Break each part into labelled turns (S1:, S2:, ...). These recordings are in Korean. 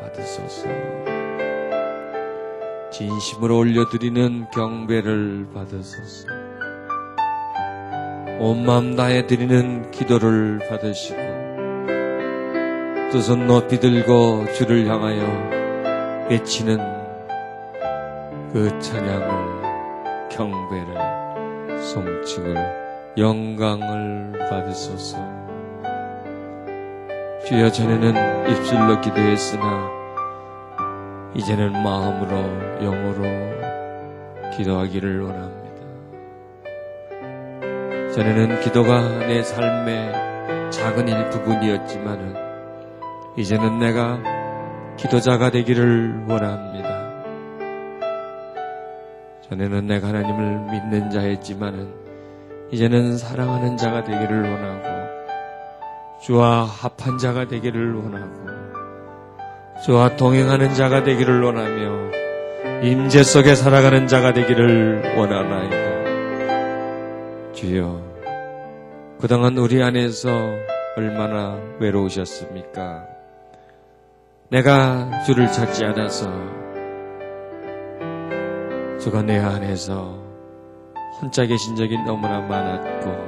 S1: 받으소서. 진심으로 올려드리는 경배를 받으소서. 온 마음 다해 드리는 기도를 받으시고 두 손 높이 들고 주를 향하여 외치는 그 찬양을, 경배를, 송축을, 영광을 받으소서. 주여, 전에는 입술로 기도했으나 이제는 마음으로, 영으로 기도하기를 원합니다. 전에는 기도가 내 삶의 작은 일부분이었지만은 이제는 내가 기도자가 되기를 원합니다. 전에는 내가 하나님을 믿는 자였지만은 이제는 사랑하는 자가 되기를 원하고 주와 합한 자가 되기를 원하고 주와 동행하는 자가 되기를 원하며 임재 속에 살아가는 자가 되기를 원하나이다. 주여, 그동안 우리 안에서 얼마나 외로우셨습니까? 내가 주를 찾지 않아서 주가 내 안에서 혼자 계신 적이 너무나 많았고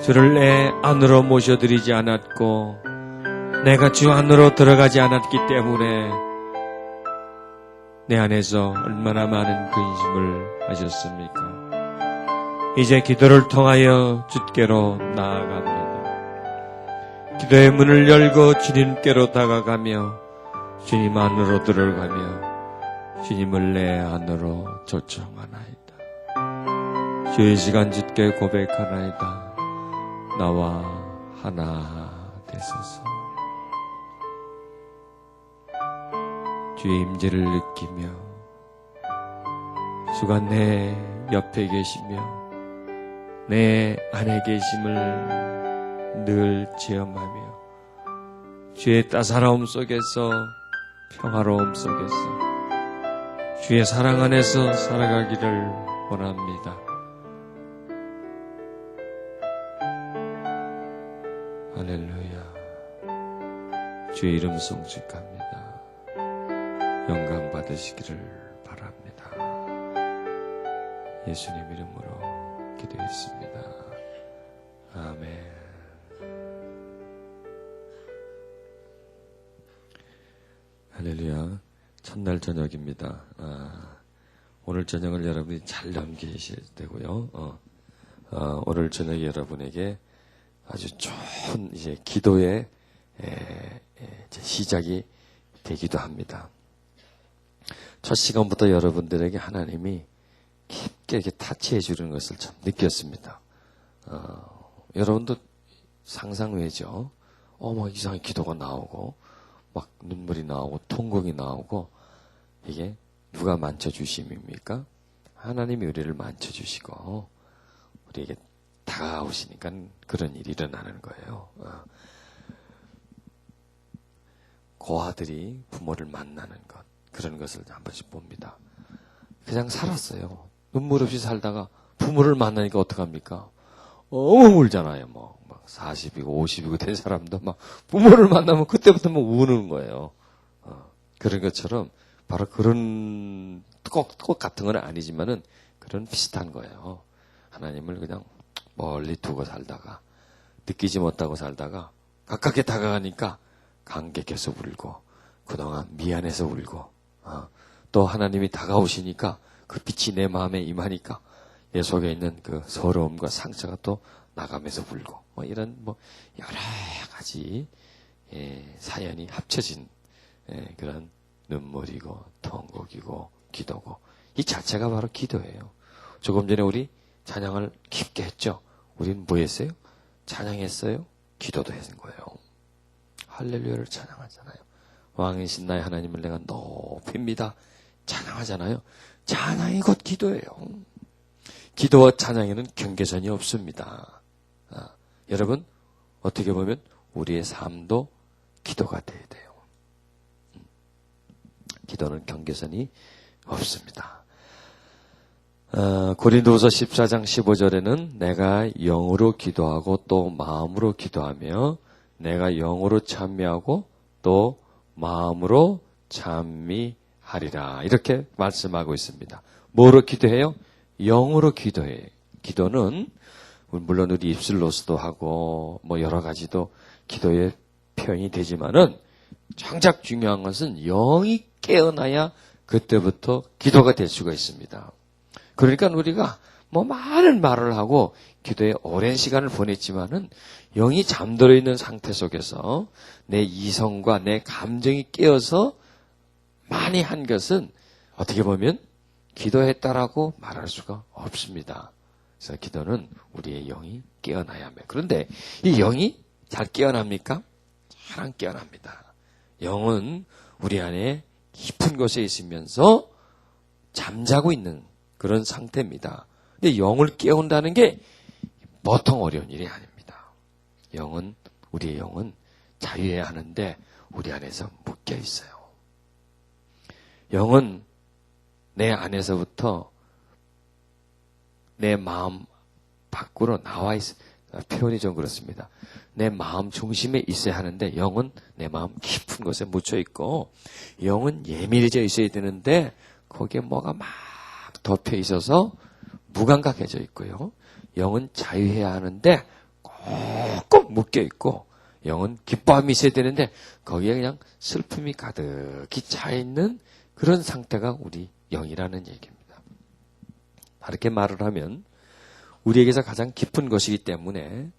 S1: 주를 내 안으로 모셔드리지 않았고 내가 주 안으로 들어가지 않았기 때문에 내 안에서 얼마나 많은 근심을 하셨습니까? 이제 기도를 통하여 주께로 나아갑니다. 기도의 문을 열고 주님께로 다가가며 주님 안으로 들어가며 주님을 내 안으로 초청하나이다. 주의 시간 주께 고백하나이다. 나와 하나 되소서. 주의 임재를 느끼며 주가 내 옆에 계시며 내 안에 계심을 늘 체험하며 주의 따사로움 속에서, 평화로움 속에서 주의 사랑 안에서 살아가기를 원합니다. 할렐루야. 주의 이름 송축합니다. 영광 받으시기를 바랍니다. 예수님 이름으로 기도했습니다. 아멘. 할렐루야. 첫날 저녁입니다. 오늘 저녁을 여러분이 잘 넘기셔야 되고요. 오늘 저녁에 여러분에게 아주 좋은 이제 기도의 시작이 되기도 합니다. 첫 시간부터 여러분들에게 하나님이 깊게 이렇게 타치해 주는 것을 참 느꼈습니다. 여러분도 상상 외죠? 막 이상하게 기도가 나오고, 막 눈물이 나오고, 통곡이 나오고, 이게 누가 만져주심입니까? 하나님이 우리를 만져주시고, 우리에게 다가오시니까 그런 일이 일어나는 거예요. 고아들이 부모를 만나는 것, 그런 것을 한 번씩 봅니다. 그냥 살았어요. 눈물 없이 살다가 부모를 만나니까 어떡합니까? 울잖아요. 막 40이고 50이고 된 사람도 막 부모를 만나면 그때부터 막 우는 거예요. 그런 것처럼 바로 그런 꼭 같은 건 아니지만은 그런 비슷한 거예요. 하나님을 그냥 멀리 두고 살다가 느끼지 못하고 살다가 가깝게 다가가니까 감격해서 울고 그동안 미안해서 울고 또 하나님이 다가오시니까 그 빛이 내 마음에 임하니까 내 속에 있는 그 서러움과 상처가 또 나가면서 울고 이런 여러 가지 사연이 합쳐진 그런 눈물이고 통곡이고 기도고 이 자체가 바로 기도예요. 조금 전에 우리 찬양을 깊게 했죠. 우리는 뭐 했어요? 찬양했어요. 기도도 했는 거예요. 할렐루야를 찬양하잖아요. 왕이신 나의 하나님을 내가 높입니다. 찬양하잖아요. 찬양이 곧 기도예요. 기도와 찬양에는 경계선이 없습니다. 여러분 어떻게 보면 우리의 삶도 기도가 돼야 돼요. 기도는 경계선이 없습니다. 고린도후서 14장 15절에는 내가 영으로 기도하고 또 마음으로 기도하며 내가 영으로 찬미하고 또 마음으로 찬미하리라. 이렇게 말씀하고 있습니다. 뭐로 기도해요? 영으로 기도해요. 기도는 물론 우리 입술로서도 하고 뭐 여러 가지도 기도의 표현이 되지만은 정작 중요한 것은 영이 깨어나야 그때부터 기도가 될 수가 있습니다. 그러니까 우리가 뭐 많은 말을 하고 기도에 오랜 시간을 보냈지만은 영이 잠들어 있는 상태 속에서 내 이성과 내 감정이 깨어서 많이 한 것은 어떻게 보면 기도했다라고 말할 수가 없습니다. 그래서 기도는 우리의 영이 깨어나야 합니다. 그런데 이 영이 잘 깨어납니까? 잘 안 깨어납니다. 영은 우리 안에 깊은 곳에 있으면서 잠자고 있는 그런 상태입니다. 근데 영을 깨운다는 게 보통 어려운 일이 아닙니다. 우리의 영은 자유해야 하는데 우리 안에서 묶여 있어요. 영은 내 안에서부터 내 마음 밖으로 나와 있어. 표현이 좀 그렇습니다. 내 마음 중심에 있어야 하는데 영은 내 마음 깊은 곳에 묻혀 있고 영은 예민해져 있어야 되는데 거기에 뭐가 막 덮여 있어서 무감각해져 있고요. 영은 자유해야 하는데 꼭 묶여 있고 영은 기뻐함이 있어야 되는데 거기에 그냥 슬픔이 가득히 차 있는 그런 상태가 우리 영이라는 얘기입니다. 다르게 말을 하면 우리에게서 가장 깊은 것이기 때문에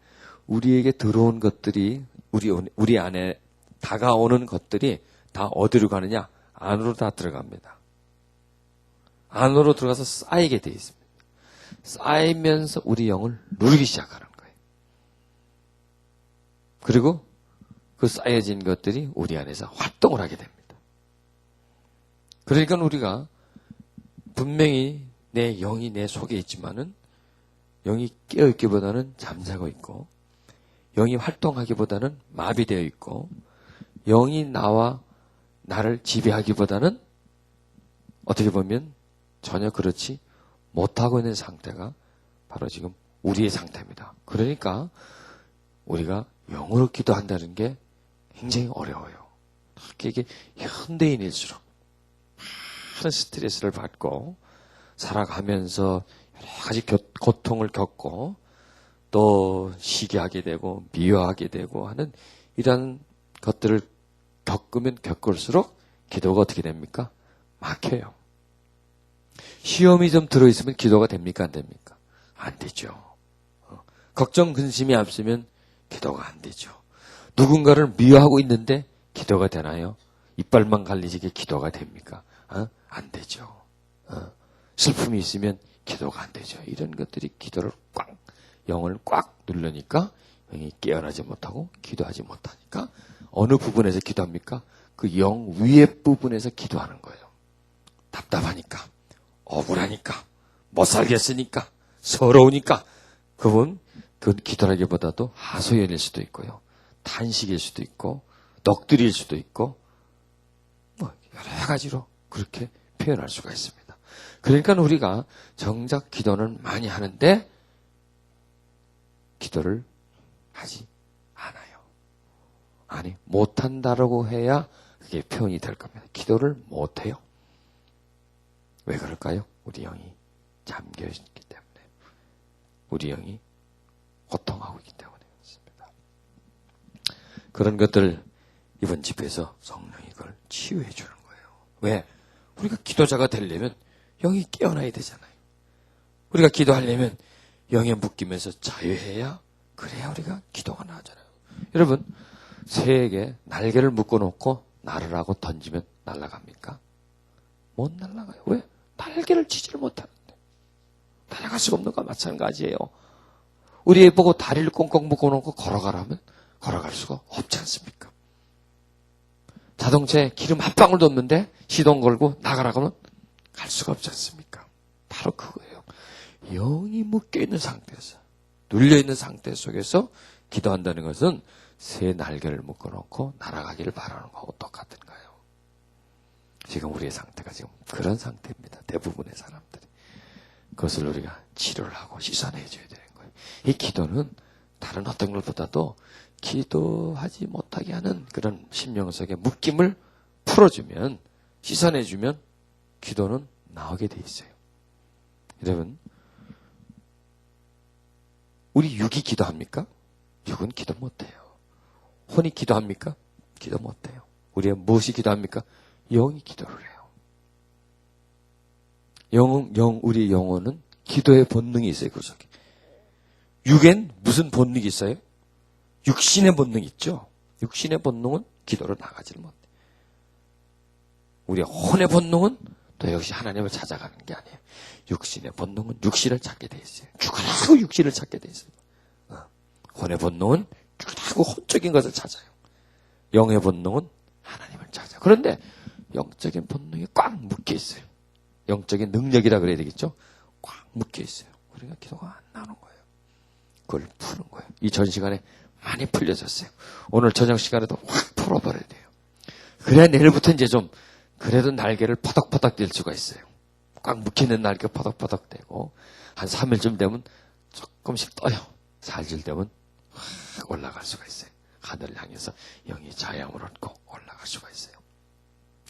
S1: 우리에게 들어온 것들이 우리 안에 다가오는 것들이 다 어디로 가느냐? 안으로 다 들어갑니다. 안으로 들어가서 쌓이게 돼 있습니다. 쌓이면서 우리 영을 누르기 시작하는 거예요. 그리고 그 쌓여진 것들이 우리 안에서 활동을 하게 됩니다. 그러니까 우리가 분명히 내 영이 내 속에 있지만은 영이 깨어있기보다는 잠자고 있고 영이 활동하기보다는 마비되어 있고 영이 나를 지배하기보다는 어떻게 보면 전혀 그렇지 못하고 있는 상태가 바로 지금 우리의 상태입니다. 그러니까 우리가 영으로 기도한다는 게 굉장히 어려워요. 특히 이게 현대인일수록 많은 스트레스를 받고 살아가면서 여러 가지 고통을 겪고 또 시기하게 되고 미워하게 되고 하는 이런 것들을 겪으면 겪을수록 기도가 어떻게 됩니까? 막혀요. 시험이 좀 들어있으면 기도가 됩니까? 안 됩니까? 안 되죠. 걱정, 근심이 앞서면 기도가 안 되죠. 누군가를 미워하고 있는데 기도가 되나요? 이빨만 갈리지게 기도가 됩니까? 안 되죠. 슬픔이 있으면 기도가 안 되죠. 이런 것들이 기도를 영을 꽉 누르니까 영이 깨어나지 못하고 기도하지 못하니까 어느 부분에서 기도합니까? 그 영 위의 부분에서 기도하는 거예요. 답답하니까, 억울하니까, 못 살겠으니까, 서러우니까 그분 그 기도라기보다도 하소연일 수도 있고요. 탄식일 수도 있고 넋두리일 수도 있고 뭐 여러 가지로 그렇게 표현할 수가 있습니다. 그러니까 우리가 정작 기도는 많이 하는데 기도를 하지 않아요. 아니, 못한다라고 해야 그게 표현이 될 겁니다. 기도를 못해요. 왜 그럴까요? 우리 영이 잠겨있기 때문에. 우리 영이 고통하고 있기 때문에 그렇습니다. 그런 것들 이번 집회에서 성령이 그걸 치유해 주는 거예요. 왜? 우리가 기도자가 되려면 영이 깨어나야 되잖아요. 우리가 기도하려면 영에 묶이면서 자유해야 그래야 우리가 기도가 나잖아요. 여러분, 새에게 날개를 묶어놓고 날으라고 던지면 날아갑니까? 못 날아가요. 왜? 날개를 치지를 못하는데. 날아갈 수가 없는 것과 마찬가지예요. 우리 애 보고 다리를 꽁꽁 묶어놓고 걸어가라면 걸어갈 수가 없지 않습니까? 자동차에 기름 한 방울도 없는데 시동 걸고 나가라고 하면 갈 수가 없지 않습니까? 바로 그거예요. 영이 묶여있는 상태에서, 눌려있는 상태 속에서 기도한다는 것은 새 날개를 묶어놓고 날아가기를 바라는 거하고 똑같은 거예요. 지금 우리의 상태가 지금 그런 상태입니다. 대부분의 사람들이. 그것을 우리가 치료를 하고 씻어내 줘야 되는 거예요. 이 기도는 다른 어떤 것보다도 기도하지 못하게 하는 그런 심령 속의 묶임을 풀어주면, 씻어내주면 기도는 나오게 돼 있어요. 여러분, 우리 육이 기도합니까? 육은 기도 못해요. 혼이 기도합니까? 기도 못해요. 우리가 무엇이 기도합니까? 영이 기도를 해요. 우리 영혼은 기도의 본능이 있어요, 그 속에. 육엔 무슨 본능이 있어요? 육신의 본능이 있죠? 육신의 본능은 기도로 나가지를 못해요. 우리의 혼의 본능은 또 역시 하나님을 찾아가는 게 아니에요. 육신의 본능은 육신을 찾게 돼 있어요. 죽으라고 육신을 찾게 돼 있어요. 혼의 본능은 죽으라고 혼적인 것을 찾아요. 영의 본능은 하나님을 찾아요. 그런데 영적인 본능이 꽉 묶여 있어요. 영적인 능력이라 그래야 되겠죠? 꽉 묶여 있어요. 그러니까 기도가 안 나오는 거예요. 그걸 푸는 거예요. 이 전 시간에 많이 풀려졌어요. 오늘 저녁 시간에도 확 풀어버려야 돼요. 그래야 내일부터 이제 좀 그래도 날개를 퍼덕퍼덕 댈 수가 있어요. 꽉 묶이는 날개 퍼덕퍼덕 대고 한 3일쯤 되면 조금씩 떠요. 4일 되면 확 올라갈 수가 있어요. 하늘을 향해서 영이 자양을 얻고 올라갈 수가 있어요.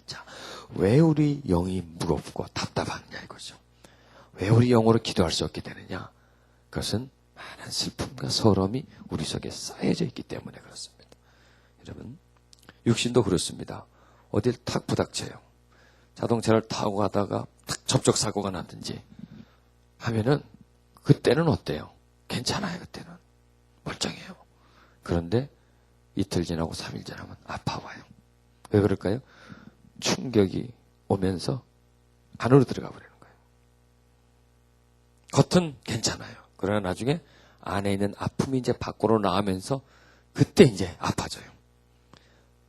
S1: 자, 왜 우리 영이 무겁고 답답하느냐 이거죠. 왜 우리 영으로 기도할 수 없게 되느냐? 그것은 많은 슬픔과 서러움이 우리 속에 쌓여져 있기 때문에 그렇습니다. 여러분, 육신도 그렇습니다. 어딜 탁 부닥쳐요. 자동차를 타고 가다가 탁 접촉사고가 났든지 하면은 그때는 어때요? 괜찮아요. 그때는 멀쩡해요. 그런데 이틀 지나고 3일 지나면 아파와요. 왜 그럴까요? 충격이 오면서 안으로 들어가 버리는 거예요. 겉은 괜찮아요. 그러나 나중에 안에 있는 아픔이 이제 밖으로 나오면서 그때 이제 아파져요.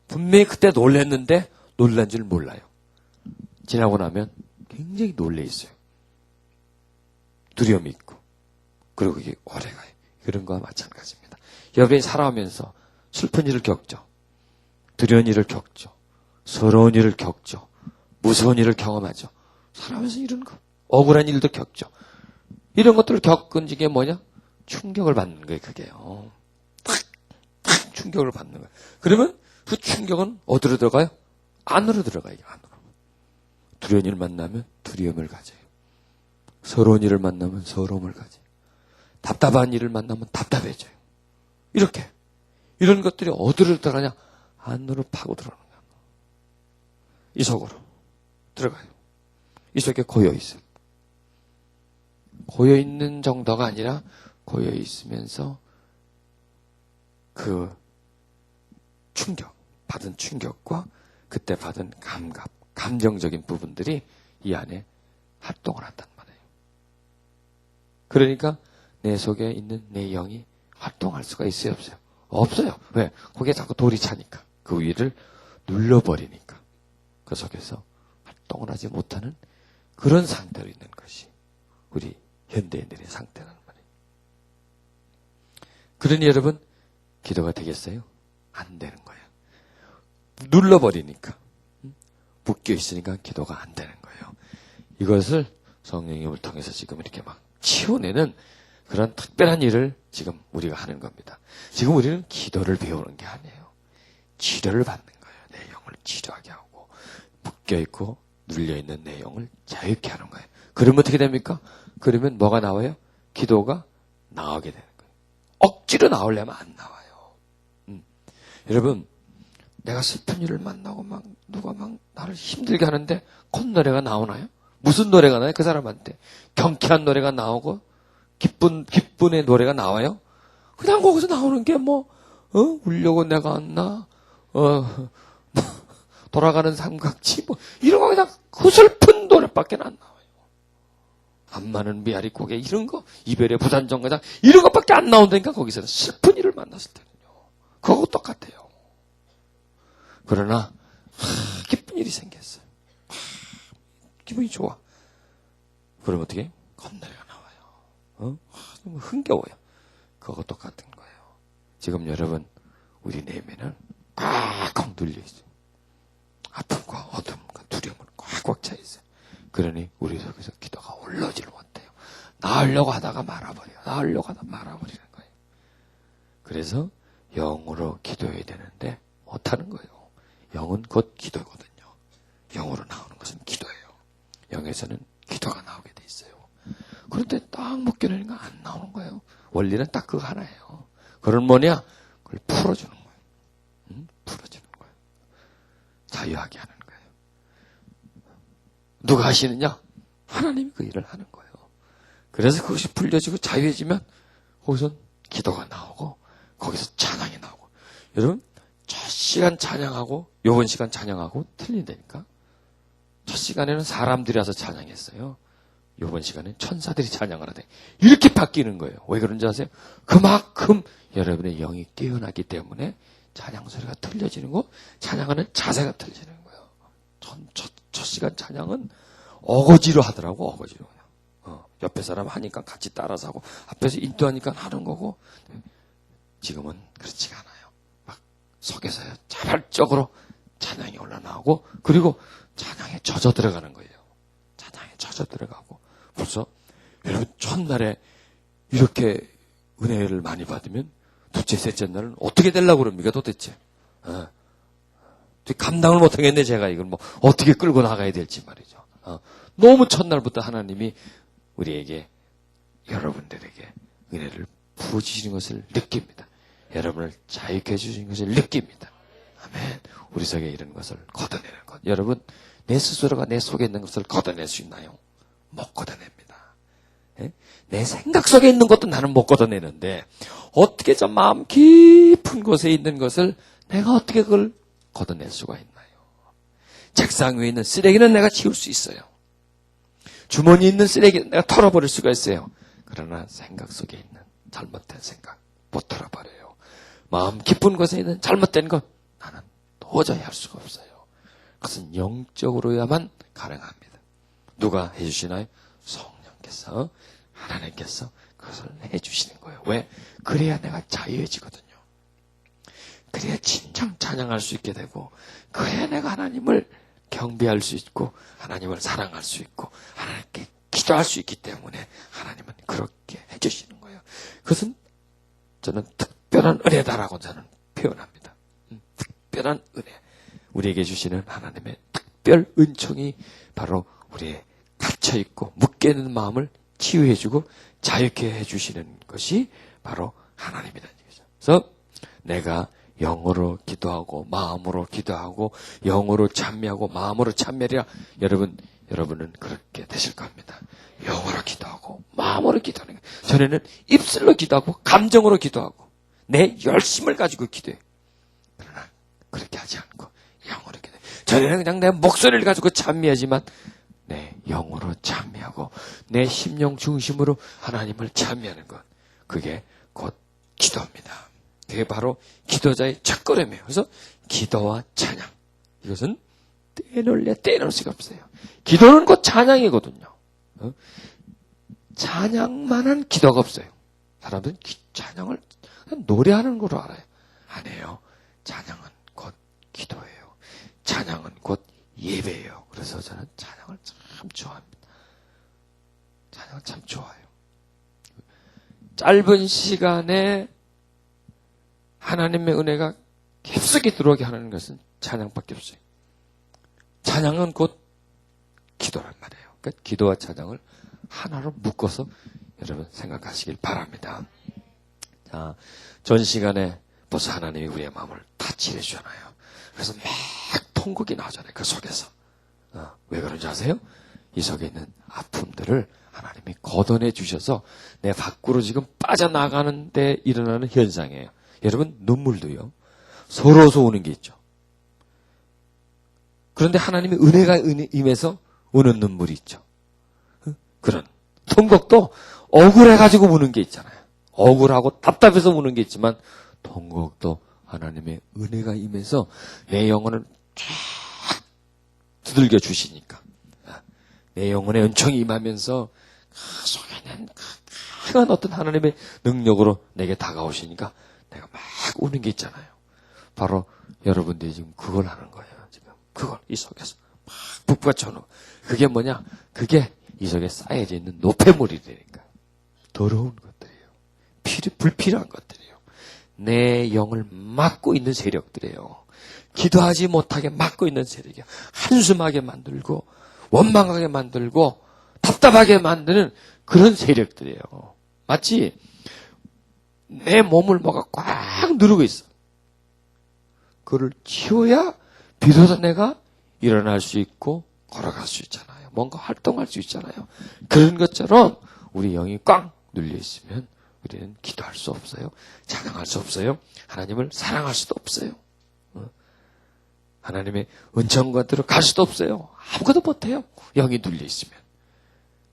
S1: 분명히 그때 놀랐는데 놀란 줄 몰라요. 지나고 나면 굉장히 놀래 있어요. 두려움이 있고. 그리고 이게 오래가요. 그런 거와 마찬가지입니다. 여러분이 살아오면서 슬픈 일을 겪죠. 두려운 일을 겪죠. 서러운 일을 겪죠. 무서운 일을 경험하죠. 살아오면서 이런 거. 억울한 일도 겪죠. 이런 것들을 겪은 게 뭐냐? 충격을 받는 거예요, 그게요. 탁 충격을 받는 거예요. 그러면 그 충격은 어디로 들어가요? 안으로 들어가요, 안으로. 두려운 일을 만나면 두려움을 가져요. 서러운 일을 만나면 서러움을 가져요. 답답한 일을 만나면 답답해져요. 이렇게. 이런 것들이 어디로 들어가냐? 안으로 파고 들어가는 거예요. 이 속으로 들어가요. 이 속에 고여 있어요. 고여 있는 정도가 아니라 고여 있으면서 그 충격, 받은 충격과 그때 받은 감각, 감정적인 부분들이 이 안에 활동을 한단 말이에요. 그러니까 내 속에 있는 내 영이 활동할 수가 있어요, 없어요? 없어요. 왜? 거기에 자꾸 돌이 차니까. 그 위를 눌러버리니까. 그 속에서 활동을 하지 못하는 그런 상태로 있는 것이 우리 현대인들의 상태라는 말이에요. 그러니 여러분, 기도가 되겠어요? 안 되는 거예요. 눌러버리니까. 묶여 있으니까 기도가 안 되는 거예요. 이것을 성령님을 통해서 지금 이렇게 막 치워내는 그런 특별한 일을 지금 우리가 하는 겁니다. 지금 우리는 기도를 배우는 게 아니에요. 치료를 받는 거예요. 내 영을 치료하게 하고 묶여있고 눌려있는 내 영을 자유케 하는 거예요. 그러면 어떻게 됩니까? 그러면 뭐가 나와요? 기도가 나오게 되는 거예요. 억지로 나오려면 안 나와요. 여러분, 내가 슬픈 일을 만나고 막 누가 막 나를 힘들게 하는데 콧노래가 나오나요? 무슨 노래가 나요? 그 사람한테 경쾌한 노래가 나오고 기쁨의 노래가 나와요? 그냥 거기서 나오는 게 울려고 내가 왔나? 돌아가는 삼각지 이런 거 그냥 그 슬픈 노래밖에 안 나와요. 안 많은 메아리 고개 이런 거 이별의 부산정거장 이런 것밖에 안 나온다니까. 거기서 슬픈 일을 만났을 때는요. 그거 똑같아요. 그러나 기쁜 일이 생겼어요. 기분이 좋아. 그럼 어떻게? 콧노래가 나와요. 너무 흥겨워요. 그거 똑같은 거예요. 지금 여러분 우리 내면은 꽉꽉 눌려있어요. 아픔과 어둠과 두려움은 꽉꽉 차 있어요. 그러니 우리 속에서 기도가 올라오지를 못해요. 나으려고 하다가 말아버려요. 나으려고 하다가 말아버리는 거예요. 그래서 영으로 기도해야 되는데 못하는 거예요. 영은 곧 기도거든요. 영으로 나오는 것은 기도예요. 영에서는 기도가 나오게 돼 있어요. 그런데 딱 묶여내는 거 안 나오는 거예요. 원리는 딱 그거 하나예요. 그건 뭐냐? 그걸 풀어주는 거예요. 풀어주는 거예요. 자유하게 하는 거예요. 누가 하시느냐? 하나님이 그 일을 하는 거예요. 그래서 그것이 풀려지고 자유해지면 거기서 기도가 나오고 거기서 찬양이 나오고. 여러분 첫 시간 찬양하고 요번 시간 찬양하고 틀린다니까. 첫 시간에는 사람들이 와서 찬양했어요. 요번 시간엔 천사들이 찬양을 하대. 이렇게 바뀌는 거예요. 왜 그런지 아세요? 그만큼 여러분의 영이 깨어나기 때문에 찬양 소리가 틀려지는 거, 찬양하는 자세가 틀려지는 거예요. 첫 시간 찬양은 어거지로 하더라고, 어거지로. 옆에 사람 하니까 같이 따라서 하고, 앞에서 인도하니까 하는 거고, 지금은 그렇지가 않아요. 막 속에서요, 자발적으로 찬양이 올라나오고, 그리고 찬양에 젖어 들어가는 거예요. 찬양에 젖어 들어가고, 벌써 여러분 첫날에 이렇게 은혜를 많이 받으면 둘째, 셋째 날은 어떻게 되려고 그럽니까 도대체? 감당을 못하겠네 제가 이걸 뭐 어떻게 끌고 나가야 될지 말이죠. 너무 첫날부터 하나님이 우리에게 여러분들에게 은혜를 부어주시는 것을 느낍니다. 여러분을 자유케 해주시는 것을 느낍니다. 아멘. 우리 속에 이런 것을 걷어내는 것. 여러분 내 스스로가 내 속에 있는 것을 걷어낼 수 있나요? 못 걷어냅니다. 내 생각 속에 있는 것도 나는 못 걷어내는데 어떻게 저 마음 깊은 곳에 있는 것을 내가 어떻게 그걸 걷어낼 수가 있나요? 책상 위에 있는 쓰레기는 내가 치울 수 있어요. 주머니에 있는 쓰레기는 내가 털어버릴 수가 있어요. 그러나 생각 속에 있는 잘못된 생각 못 털어버려요. 마음 깊은 곳에 있는 잘못된 것 나는 도저히 할 수가 없어요. 그것은 영적으로야만 가능합니다. 누가 해주시나요? 성령께서, 하나님께서 그것을 해주시는 거예요. 왜? 그래야 내가 자유해지거든요. 그래야 진정 찬양할 수 있게 되고, 그래야 내가 하나님을 경배할 수 있고, 하나님을 사랑할 수 있고, 하나님께 기도할 수 있기 때문에 하나님은 그렇게 해주시는 거예요. 그것은 저는 특별한 은혜다라고 저는 표현합니다. 특별한 은혜. 우리에게 주시는 하나님의 특별 은총이 바로 우리의 갇혀있고 묶여있는 마음을 치유해주고 자유케 해주시는 것이 바로 하나님이라는 얘기죠. 그래서 내가 영어로 기도하고 마음으로 기도하고 영어로 찬미하고 마음으로 찬미하리라. 여러분은 그렇게 되실 겁니다. 영어로 기도하고 마음으로 기도하는 거예요. 전에는 입술로 기도하고 감정으로 기도하고 내 열심을 가지고 기도해요. 그러나 그렇게 하지 않고 영어로 기도해요. 전에는 그냥 내 목소리를 가지고 찬미하지만 내 영으로 찬미하고 내 심령 중심으로 하나님을 찬미하는 것, 그게 곧 기도입니다. 그게 바로 기도자의 첫걸음이에요. 그래서 기도와 찬양, 이것은 떼놓을 수가 없어요. 기도는 곧 찬양이거든요. 찬양만한 기도가 없어요. 사람들은 찬양을 노래하는 거로 알아요. 아니에요. 찬양은 곧 기도예요. 찬양은 곧 예배예요. 그래서 저는 찬양을 참 좋아합니다. 찬양을 참 좋아해요. 짧은 시간에 하나님의 은혜가 깊숙이 들어오게 하는 것은 찬양밖에 없어요. 찬양은 곧 기도란 말이에요. 그러니까 기도와 찬양을 하나로 묶어서 여러분 생각하시길 바랍니다. 자, 전 시간에 벌써 하나님이 우리의 마음을 다 칠해주잖아요. 그래서 막 통곡이 나오잖아요. 그 속에서. 왜 그런지 아세요? 이 속에 있는 아픔들을 하나님이 걷어내 주셔서 내 밖으로 지금 빠져나가는 데 일어나는 현상이에요. 여러분, 눈물도요. 서러워서 오는 게 있죠. 그런데 하나님의 은혜가 임해서 오는 눈물이 있죠. 그런 통곡도 억울해가지고 우는 게 있잖아요. 억울하고 답답해서 우는 게 있지만 통곡도 하나님의 은혜가 임해서 내 영혼을 쫙 두들겨 주시니까 내 영혼의 은총이 임하면서 그 속에는 강한 어떤 하나님의 능력으로 내게 다가오시니까 내가 막 우는 게 있잖아요. 바로 여러분들이 지금 그걸 하는 거예요. 지금 그걸 이 속에서 막 북받쳐놓은 그게 뭐냐? 그게 이 속에 쌓여져 있는 노폐물이 되니까 더러운 것들이에요. 불필요한 것들이에요. 내 영을 막고 있는 세력들이에요. 기도하지 못하게 막고 있는 세력이야. 한숨하게 만들고 원망하게 만들고 답답하게 만드는 그런 세력들이에요. 마치 내 몸을 뭐가 꽉 누르고 있어. 그걸 치워야 비로소 내가 일어날 수 있고 걸어갈 수 있잖아요. 뭔가 활동할 수 있잖아요. 그런 것처럼 우리 영이 꽉 눌려 있으면 우리는 기도할 수 없어요. 찬양할 수 없어요. 하나님을 사랑할 수도 없어요. 하나님의 은총과 들어갈 수도 없어요. 아무것도 못해요. 영이 눌려 있으면.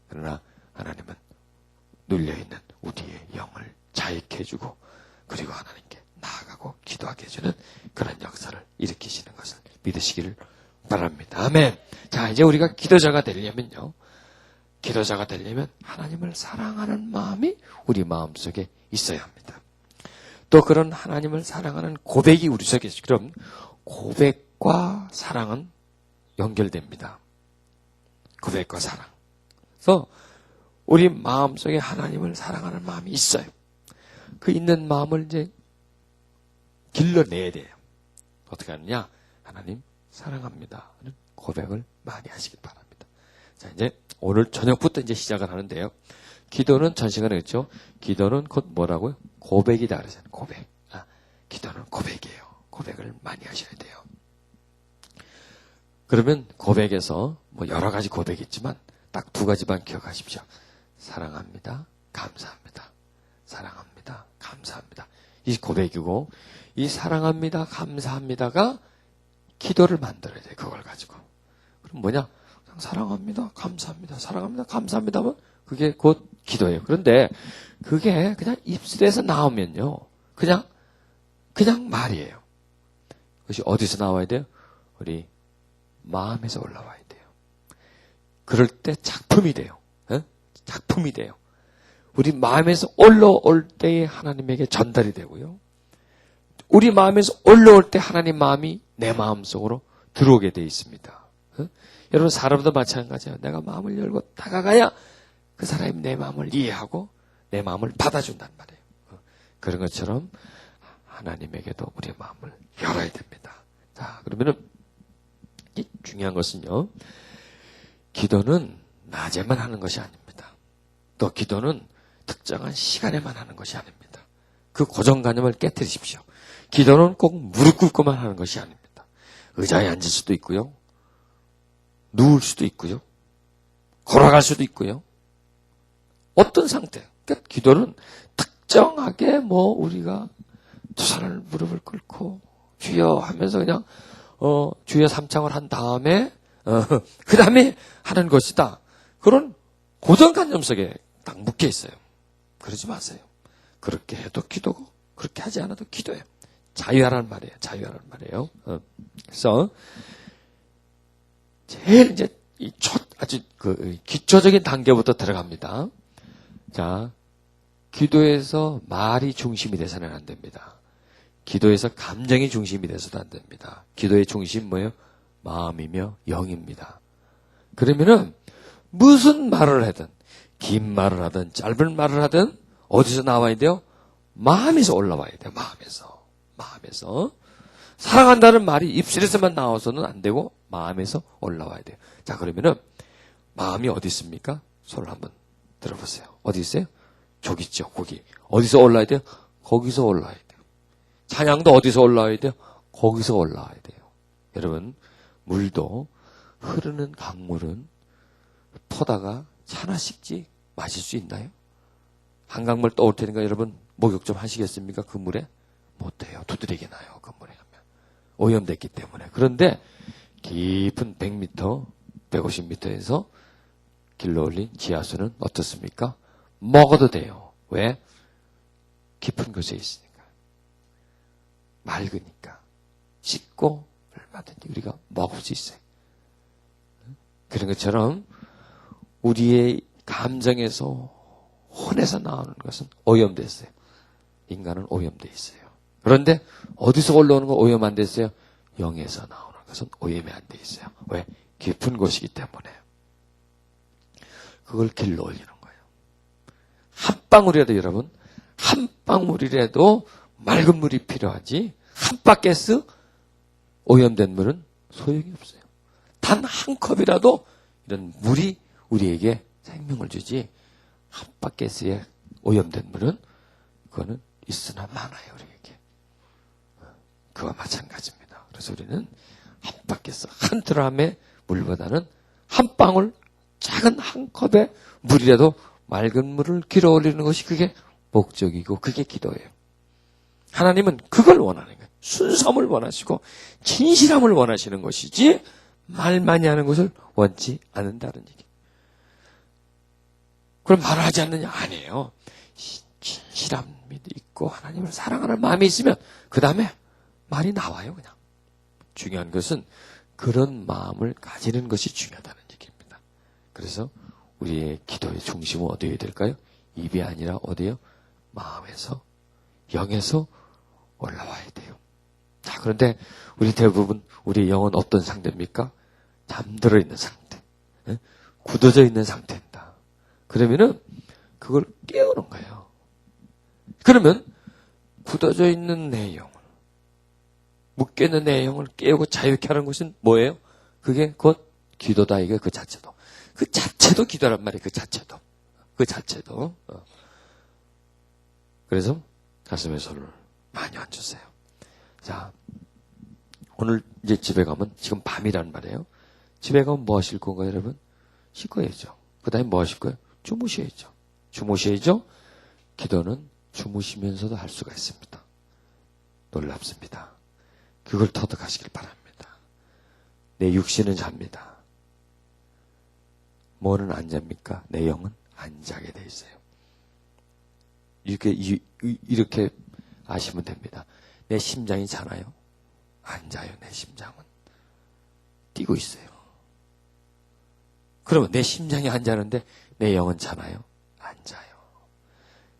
S1: 그러나 하나님은 눌려있는 우리의 영을 자익해 주고 그리고 하나님께 나아가고 기도하게 해주는 그런 역사를 일으키시는 것을 믿으시기를 바랍니다. 아멘. 자, 이제 우리가 기도자가 되려면요. 기도자가 되려면 하나님을 사랑하는 마음이 우리 마음속에 있어야 합니다. 또 그런 하나님을 사랑하는 고백이 우리 속에 있어요. 그럼 고백과 사랑은 연결됩니다. 고백과 사랑. 그래서 우리 마음속에 하나님을 사랑하는 마음이 있어요. 그 있는 마음을 이제 길러내야 돼요. 어떻게 하느냐? 하나님 사랑합니다. 하는 고백을 많이 하시길 바랍니다. 자, 이제 오늘 저녁부터 이제 시작을 하는데요. 기도는 전 시간에 했죠. 기도는 곧 뭐라고요? 고백이다 그러잖아요. 고백. 기도는 고백이에요. 고백을 많이 하셔야 돼요. 그러면 고백에서 뭐 여러 가지 고백이 있지만 딱 두 가지만 기억하십시오. 사랑합니다. 감사합니다. 사랑합니다. 감사합니다. 이 고백이고 이 사랑합니다. 감사합니다가 기도를 만들어야 돼요. 그걸 가지고. 그럼 뭐냐? 사랑합니다. 감사합니다. 사랑합니다. 감사합니다면 그게 곧 기도예요. 그런데 그게 그냥 입술에서 나오면요. 그냥 말이에요. 그것이 어디서 나와야 돼요? 우리 마음에서 올라와야 돼요. 그럴 때 작품이 돼요. 작품이 돼요. 우리 마음에서 올라올 때에 하나님에게 전달이 되고요. 우리 마음에서 올라올 때 하나님 마음이 내 마음속으로 들어오게 돼 있습니다. 여러분 사람도 마찬가지예요. 내가 마음을 열고 다가가야 그 사람이 내 마음을 이해하고 내 마음을 받아준단 말이에요. 그런 것처럼 하나님에게도 우리의 마음을 열어야 됩니다. 자, 그러면은 이 중요한 것은요. 기도는 낮에만 하는 것이 아닙니다. 또 기도는 특정한 시간에만 하는 것이 아닙니다. 그 고정관념을 깨뜨리십시오. 기도는 꼭 무릎 꿇고만 하는 것이 아닙니다. 의자에 앉을 수도 있고요. 누울 수도 있고요. 걸어갈 수도 있고요. 어떤 상태. 그러니까 기도는 특정하게 우리가 두 손을 무릎을 꿇고 주여 하면서 그냥 주여 삼창을 한 다음에 그 다음에 하는 것이다. 그런 고정관념 속에 딱 묶여 있어요. 그러지 마세요. 그렇게 해도 기도고 그렇게 하지 않아도 기도예요. 자유하라는 말이에요. 자유하라는 말이에요. 그래서 제일 이제 아주 기초적인 단계부터 들어갑니다. 자, 기도에서 말이 중심이 돼서는 안 됩니다. 기도에서 감정이 중심이 돼서도 안 됩니다. 기도의 중심 뭐예요? 마음이며 영입니다. 그러면은 무슨 말을 하든 긴 말을 하든 짧은 말을 하든 어디서 나와야 돼요? 마음에서 올라와야 돼요. 마음에서. 사랑한다는 말이 입술에서만 나와서는 안 되고 마음에서 올라와야 돼요. 자, 그러면은 마음이 어디 있습니까? 손을 한번 들어보세요. 어디 있어요? 저기 있죠. 거기. 어디서 올라야 돼요? 거기서 올라야 돼요. 찬양도 어디서 올라와야 돼요? 거기서 올라와야 돼요. 여러분, 물도 흐르는 강물은 퍼다가 하나씩씩 마실 수 있나요? 한강물 떠올 테니까 여러분 목욕 좀 하시겠습니까? 그 물에? 못해요. 두드리게 나요. 그 물에 가면. 오염됐기 때문에. 그런데 깊은 100m, 150m에서 길러 올린 지하수는 어떻습니까? 먹어도 돼요. 왜? 깊은 곳에 있으니까. 맑으니까. 씻고 얼마든지 우리가 먹을 수 있어요. 그런 것처럼 우리의 감정에서 혼에서 나오는 것은 오염됐어요. 인간은 오염돼 있어요. 그런데 어디서 올라오는 거 오염 안 됐어요? 영에서 나오는 것은 오염이 안 돼 있어요. 왜? 깊은 곳이기 때문에. 그걸 길러 올리는 거예요. 한 방울이라도 여러분, 한 방울이라도 맑은 물이 필요하지 한 바켓스 오염된 물은 소용이 없어요. 단 한 컵이라도 이런 물이 우리에게 생명을 주지, 핫바켓에 오염된 물은 그거는 있으나 많아요, 우리에게. 그와 마찬가지입니다. 그래서 우리는 핫바켓 한 드람의 물보다는 한 방울, 작은 한 컵의 물이라도 맑은 물을 길어 올리는 것이 그게 목적이고 그게 기도예요. 하나님은 그걸 원하는 거예요. 순수함을 원하시고 진실함을 원하시는 것이지 말 많이 하는 것을 원치 않는다는 얘기. 그럼 말을 하지 않느냐? 아니에요. 진실함이 있고 하나님을 사랑하는 마음이 있으면 그 다음에 말이 나와요. 그냥. 중요한 것은 그런 마음을 가지는 것이 중요하다는 얘기입니다. 그래서 우리의 기도의 중심은 어디에 될까요? 입이 아니라 어디요? 마음에서, 영에서 올라와야 돼요. 자, 그런데 우리 대부분 우리 영은 어떤 상태입니까? 잠들어 있는 상태, 굳어져 있는 상태입니다. 그러면은 그걸 깨우는 거예요. 그러면 굳어져 있는 내 영을, 묶여있는 내 영을 깨우고 자유케 하는 것은 뭐예요? 그게 곧 기도다, 이게 그 자체도. 그 자체도 기도란 말이에요. 그 자체도. 그래서 가슴에 손을 많이 얹으세요. 자, 오늘 이제 집에 가면, 지금 밤이란 말이에요. 집에 가면 뭐 하실 건가요, 여러분? 씻어야죠. 그 다음에 뭐 하실 거예요? 주무셔야죠. 기도는 주무시면서도 할 수가 있습니다. 놀랍습니다. 그걸 터득하시길 바랍니다. 내 육신은 잡니다. 뭐는 안 잡니까? 내 영은 안 자게 돼 있어요. 이렇게 아시면 됩니다. 내 심장이 자나요? 안 자요. 내 심장은 뛰고 있어요. 그러면 내 심장이 안 자는데 내 영은 자나요? 안 자요.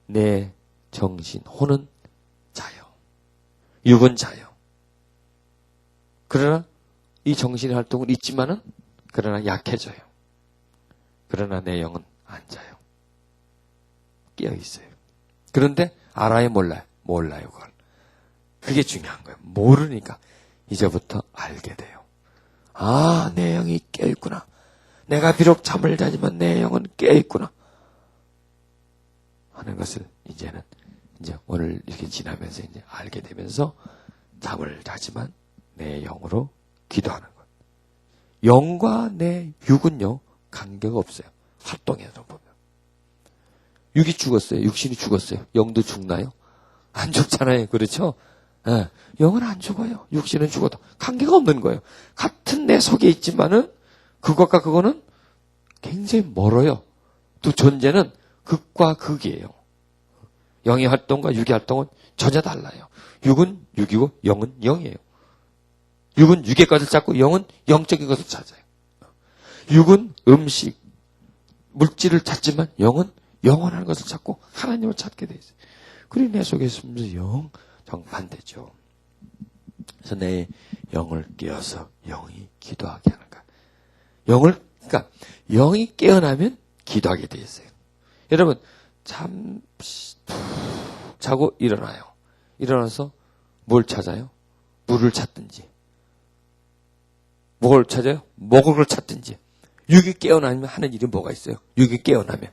S1: 내 정신, 혼은 자요. 육은 자요. 그러나 이 정신의 활동은 있지만은 그러나 약해져요. 그러나 내 영은 안 자요. 깨어 있어요. 그런데 알아요, 몰라요? 몰라요, 그걸. 그게 중요한 거예요. 모르니까 이제부터 알게 돼요. 아, 내 영이 깨어있구나. 내가 비록 잠을 자지만 내 영은 깨어있구나 하는 것을 이제 오늘 이렇게 지나면서 이제 알게 되면서 잠을 자지만 내 영으로 기도하는 것. 영과 내 육은요, 관계가 없어요. 활동에서 보면. 육이 죽었어요. 육신이 죽었어요. 영도 죽나요? 안 죽잖아요. 그렇죠? 네. 영은 안 죽어요. 육신은 죽어도 관계가 없는 거예요. 같은 내 속에 있지만은 그것과 그거는 굉장히 멀어요. 두 존재는 극과 극이에요. 영의 활동과 육의 활동은 전혀 달라요. 육은 육이고 영은 영이에요. 육은 육의 것을 찾고 영은 영적인 것을 찾아요. 육은 음식, 물질을 찾지만 영은 영원한 것을 찾고 하나님을 찾게 돼 있어요. 그리고 내 속에 있으면서 영, 정반대죠. 그래서 내 영을 깨어서 영이 기도하게 하는 거야. 그러니까 영이 깨어나면 기도하게 돼 있어요. 여러분, 잠시 자고 일어나요. 일어나서 뭘 찾아요? 물을 찾든지. 뭘 찾아요? 먹을 걸 찾든지. 육이 깨어나면 하는 일이 뭐가 있어요? 육이 깨어나면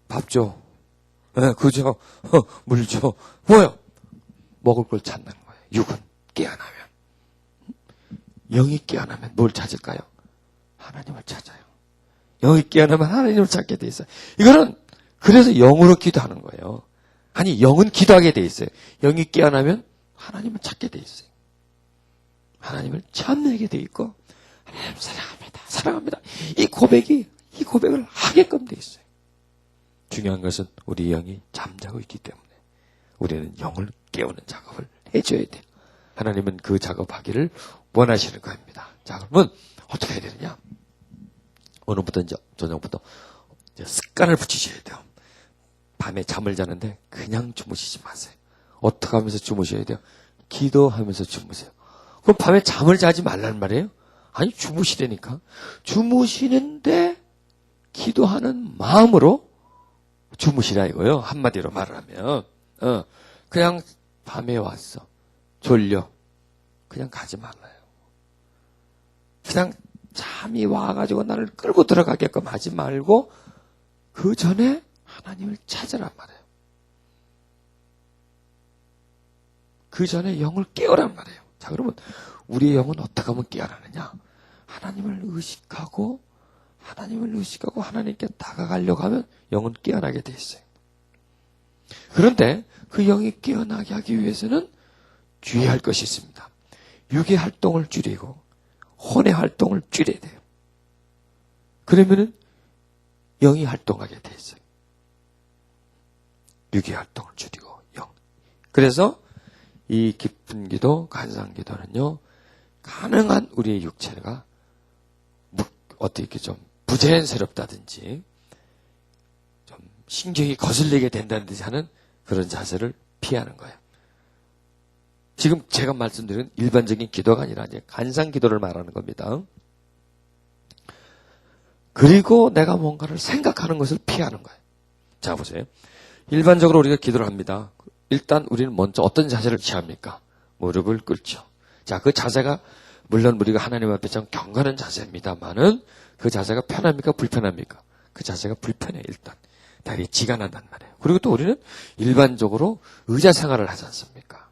S1: 밥 줘. 네, 그죠? 물 줘. 뭐요? 먹을 걸 찾는 거예요. 육은 깨어나면. 영이 깨어나면 뭘 찾을까요? 하나님을 찾아요. 영이 깨어나면 하나님을 찾게 돼 있어요. 이거는 그래서 영으로 기도하는 거예요. 아니, 영은 기도하게 돼 있어요. 영이 깨어나면 하나님을 찾게 돼 있어요. 하나님을 찾게 돼 있고, 하나님 사랑합니다. 이 고백을 하게끔 돼 있어요. 중요한 것은 우리 영이 잠자고 있기 때문에 우리는 영을 깨우는 작업을 해줘야 돼요. 하나님은 그 작업하기를 원하시는 겁니다. 자, 그러면 어떻게 해야 되느냐? 오늘부터 이제 저녁부터 이제 습관을 붙이셔야 돼요. 밤에 잠을 자는데 그냥 주무시지 마세요. 어떻게 하면서 주무셔야 돼요? 기도하면서 주무세요. 그럼 밤에 잠을 자지 말라는 말이에요? 아니, 주무시라니까. 주무시는데 기도하는 마음으로 주무시라 이거요. 한마디로 말을 하면. 그냥 밤에 왔어. 졸려. 그냥 가지 말라요. 그냥 잠이 와가지고 나를 끌고 들어가게끔 하지 말고 그 전에 하나님을 찾으란 말이에요. 그 전에 영을 깨우란 말이에요. 자, 그러면 우리의 영은 어떻게 하면 깨어나느냐? 하나님을 의식하고 하나님께 다가가려고 하면 영은 깨어나게 돼 있어요. 그런데 그 영이 깨어나게 하기 위해서는 주의할 것이 있습니다. 육의 활동을 줄이고 혼의 활동을 줄여야 돼요. 그러면은 영이 활동하게 돼 있어요. 육의 활동을 줄이고 영. 그래서 이 깊은 기도, 간상 기도는요, 가능한 우리의 육체가 어떻게 좀 부자연스럽다든지 좀 신경이 거슬리게 된다든지 하는 그런 자세를 피하는 거예요. 지금 제가 말씀드린 일반적인 기도가 아니라 이제 간상 기도를 말하는 겁니다. 그리고 내가 뭔가를 생각하는 것을 피하는 거예요. 자, 보세요. 일반적으로 우리가 기도를 합니다. 일단 우리는 먼저 어떤 자세를 취합니까? 무릎을 꿇죠. 자, 그 자세가 물론 우리가 하나님 앞에 좀 경건한 자세입니다만은 그 자세가 편합니까? 불편합니까? 그 자세가 불편해요, 일단. 다리에 지가 난단 말이에요. 그리고 또 우리는 일반적으로 의자 생활을 하지 않습니까?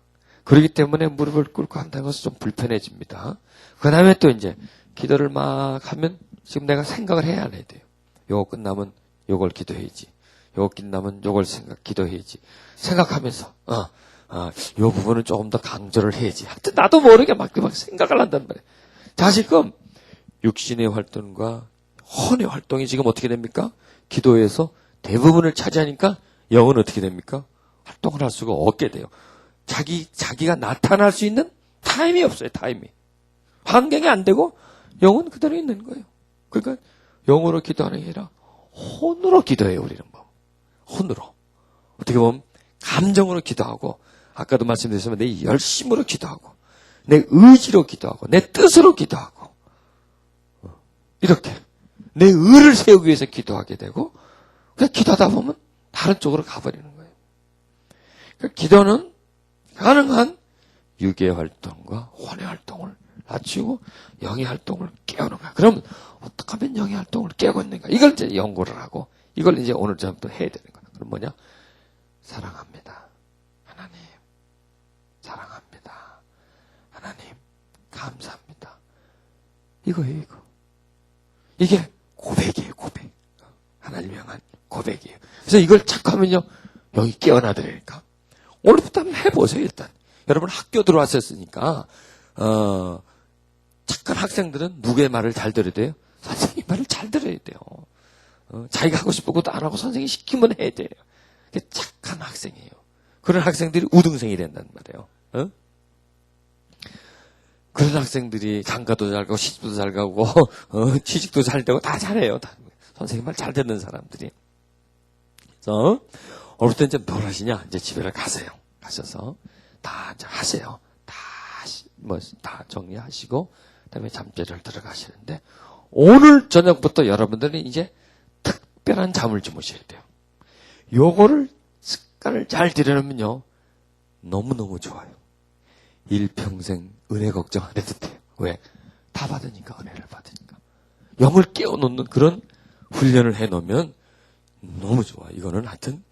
S1: 그렇기 때문에 무릎을 꿇고 한다는 것은 좀 불편해집니다. 그 다음에 또 이제 기도를 막 하면 지금 내가 생각을 해야 안 해야 돼요. 요거 끝나면 요걸 기도해야지. 요거 끝나면 요걸 기도해야지. 생각하면서, 요 부분은 조금 더 강조를 해야지. 하여튼 나도 모르게 막 생각을 한단 말이에요. 다시금 육신의 활동과 혼의 활동이 지금 어떻게 됩니까? 기도에서 대부분을 차지하니까 영은 어떻게 됩니까? 활동을 할 수가 없게 돼요. 자기가 나타날 수 있는 타임이 없어요, 타임이. 환경이 안 되고 영은 그대로 있는 거예요. 그러니까 영으로 기도하는 게 아니라 혼으로 기도해요, 우리는 뭐. 혼으로. 어떻게 보면 감정으로 기도하고, 아까도 말씀드렸지만 내 열심으로 기도하고, 내 의지로 기도하고, 내 뜻으로 기도하고, 이렇게 내 의를 세우기 위해서 기도하게 되고, 그냥 기도하다 보면 다른 쪽으로 가버리는 거예요. 그러니까 기도는 가능한 육의 활동과 혼의 활동을 낮추고 영의 활동을 깨우는 거야. 그럼 어떻게 하면 영의 활동을 깨우고 있는가? 이걸 이제 연구를 하고 이걸 이제 오늘 저부터 해야 되는 거야. 그럼 뭐냐? 사랑합니다. 하나님, 사랑합니다. 하나님, 감사합니다. 이거예요, 이거. 이게 고백이에요, 고백. 하나님 향한 고백이에요. 그래서 이걸 자꾸 하면요, 영이 깨어나더라니까. 오늘부터 한번 해보세요, 일단. 여러분 학교 들어왔었으니까, 착한 학생들은 누구의 말을 잘 들어야 돼요? 선생님 말을 잘 들어야 돼요. 자기가 하고 싶은 것도 안 하고 선생님이 시키면 해야 돼요. 그게 착한 학생이에요. 그런 학생들이 우등생이 된단 말이에요. 그런 학생들이 장가도 잘 가고 시집도 잘 가고 취직도 잘 되고 다 잘해요. 다. 선생님 말 잘 듣는 사람들이. 그래서 오늘부터 이제 뭘 하시냐? 이제 집에 가세요. 가셔서 다 이제 하세요. 다 정리하시고 그다음에 잠자리를 들어가시는데 오늘 저녁부터 여러분들은 이제 특별한 잠을 주무셔야 돼요. 요거를 습관을 잘 들여놓으면요 너무너무 좋아요. 일평생 은혜 걱정 안 해도 돼요. 왜? 다 받으니까, 은혜를 받으니까. 영을 깨워놓는 그런 훈련을 해놓으면 너무 좋아. 이거는 하여튼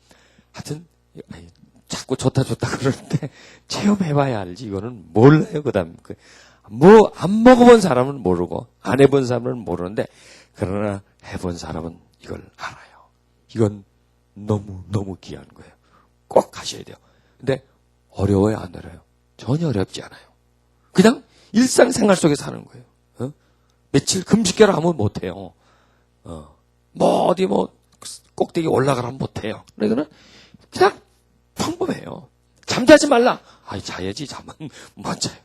S1: 자꾸 좋다 그러는데 체험해봐야 알지. 이거는 몰라요. 그 다음 안 먹어본 사람은 모르고 안 해본 사람은 모르는데 그러나 해본 사람은 이걸 알아요. 이건 너무 귀한 거예요. 꼭 하셔야 돼요. 근데 어려워요, 안 어려워요? 전혀 어렵지 않아요. 그냥 일상생활 속에서 하는 거예요. 며칠 금식결 하면 못해요. 어디 꼭대기 올라가라면 못해요. 그러니까 그냥 평범해요. 잠자지 말라. 자야지, 잠은 못 자요.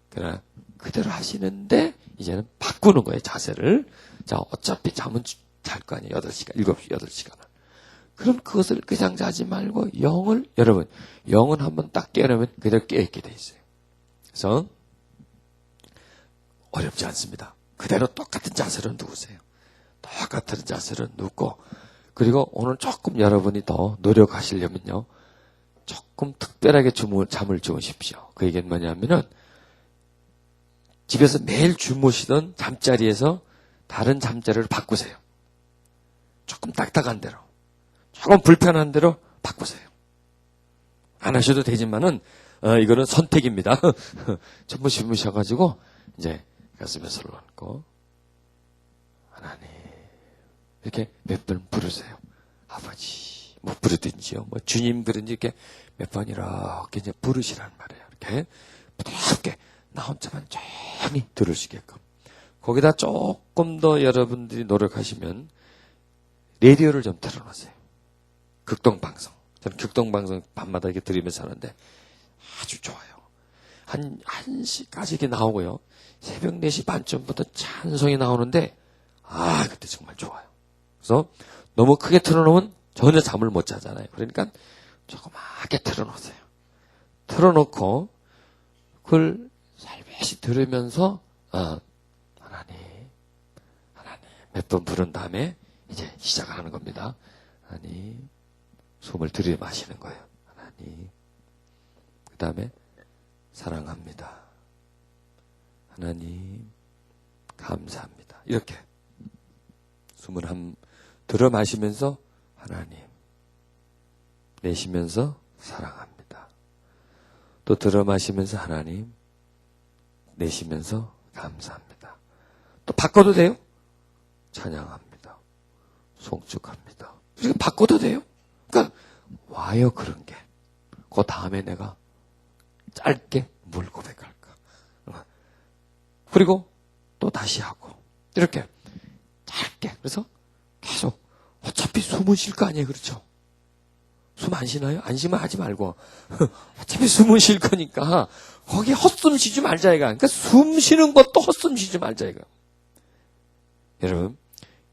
S1: 그러나 그대로 하시는데 이제는 바꾸는 거예요, 자세를. 자, 어차피 잠은 잘 거 아니에요. 8시간, 7시, 8시간은. 그럼 그것을 그냥 자지 말고 여러분, 영은 한번 딱 깨어나면 그대로 깨있게 돼 있어요. 그래서 어렵지 않습니다. 그대로 똑같은 자세로 누우세요. 똑같은 자세로 눕고 그리고 오늘 조금 여러분이 더 노력하시려면요. 조금 특별하게 잠을 주무십시오. 그 얘기는 뭐냐면은 집에서 매일 주무시던 잠자리에서 다른 잠자리를 바꾸세요. 조금 딱딱한 대로, 조금 불편한 대로 바꾸세요. 안 하셔도 되지만은 이거는 선택입니다. 전부 주무셔가지고 이제 가슴에 손을 얹고 하나님 이렇게 몇 번 부르세요. 아버지 뭐 부르든지요. 뭐 주님 그런지 이렇게 몇 번 이렇게 이제 부르시란 말이에요. 이렇게 부드럽게 나 혼자만 조용히 들을 수 있게끔. 거기다 조금 더 여러분들이 노력하시면 라디오를 좀 틀어놓으세요. 극동방송. 저는 극동방송 밤마다 이렇게 들으면서 하는데 아주 좋아요. 한 1시까지 이렇게 나오고요. 새벽 4시 반쯤부터 찬송이 나오는데 그때 정말 좋아요. 그래서 너무 크게 틀어놓으면 전혀 잠을 못 자잖아요. 그러니까 조그맣게 틀어놓으세요. 틀어놓고 그걸 살며시 들으면서 하나님 몇 번 부른 다음에 이제 시작하는 겁니다. 하나님 숨을 들이마시는 거예요. 하나님 그 다음에 사랑합니다. 하나님 감사합니다. 이렇게 숨을 들어 마시면서 하나님 내쉬면서 사랑합니다. 또 들어 마시면서 하나님 내쉬면서 감사합니다. 또 바꿔도 돼요? 찬양합니다. 송축합니다. 이렇게 바꿔도 돼요? 그러니까 와요 그런 게. 그 다음에 내가 짧게 뭘 고백할까? 그리고 또 다시 하고 이렇게 짧게. 그래서 계속 어차피 숨은 쉴 거 아니에요, 그렇죠? 숨 안 쉬나요? 안 쉬면 하지 말고 어차피 숨은 쉴 거니까 거기 헛숨 쉬지 말자 이거. 그러니까 숨 쉬는 것도 헛숨 쉬지 말자 이거. 여러분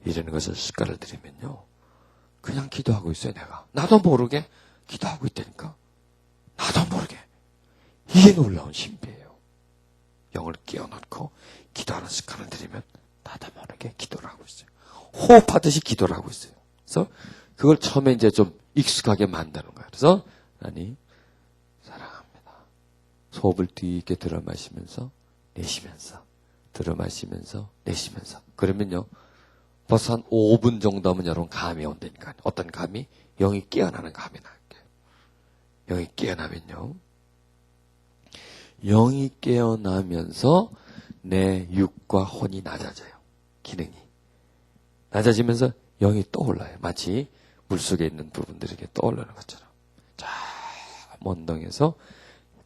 S1: 이런 것을 습관을 들이면요 그냥 기도하고 있어요. 내가 나도 모르게 기도하고 있다니까. 나도 모르게. 이게 놀라운 신비예요. 영을 끼워넣고 기도하는 습관을 들이면 나도 모르게 기도를 하고 있어요. 호흡하듯이 기도를 하고 있어요. 그래서 그걸 처음에 이제 좀 익숙하게 만드는 거예요. 그래서 하나님 사랑합니다. 호흡을 뒤게 들어 마시면서 내쉬면서 들어 마시면서 내쉬면서. 그러면요 벌써 한 5분 정도 하면 여러분 감이 온다니까요. 어떤 감이? 영이 깨어나는 감이 나게요. 영이 깨어나면요 영이 깨어나면서 내 육과 혼이 낮아져요. 기능이 낮아지면서 영이 떠올라요. 마치 물속에 있는 부분들이 이렇게 떠오르는 것처럼. 자, 먼동에서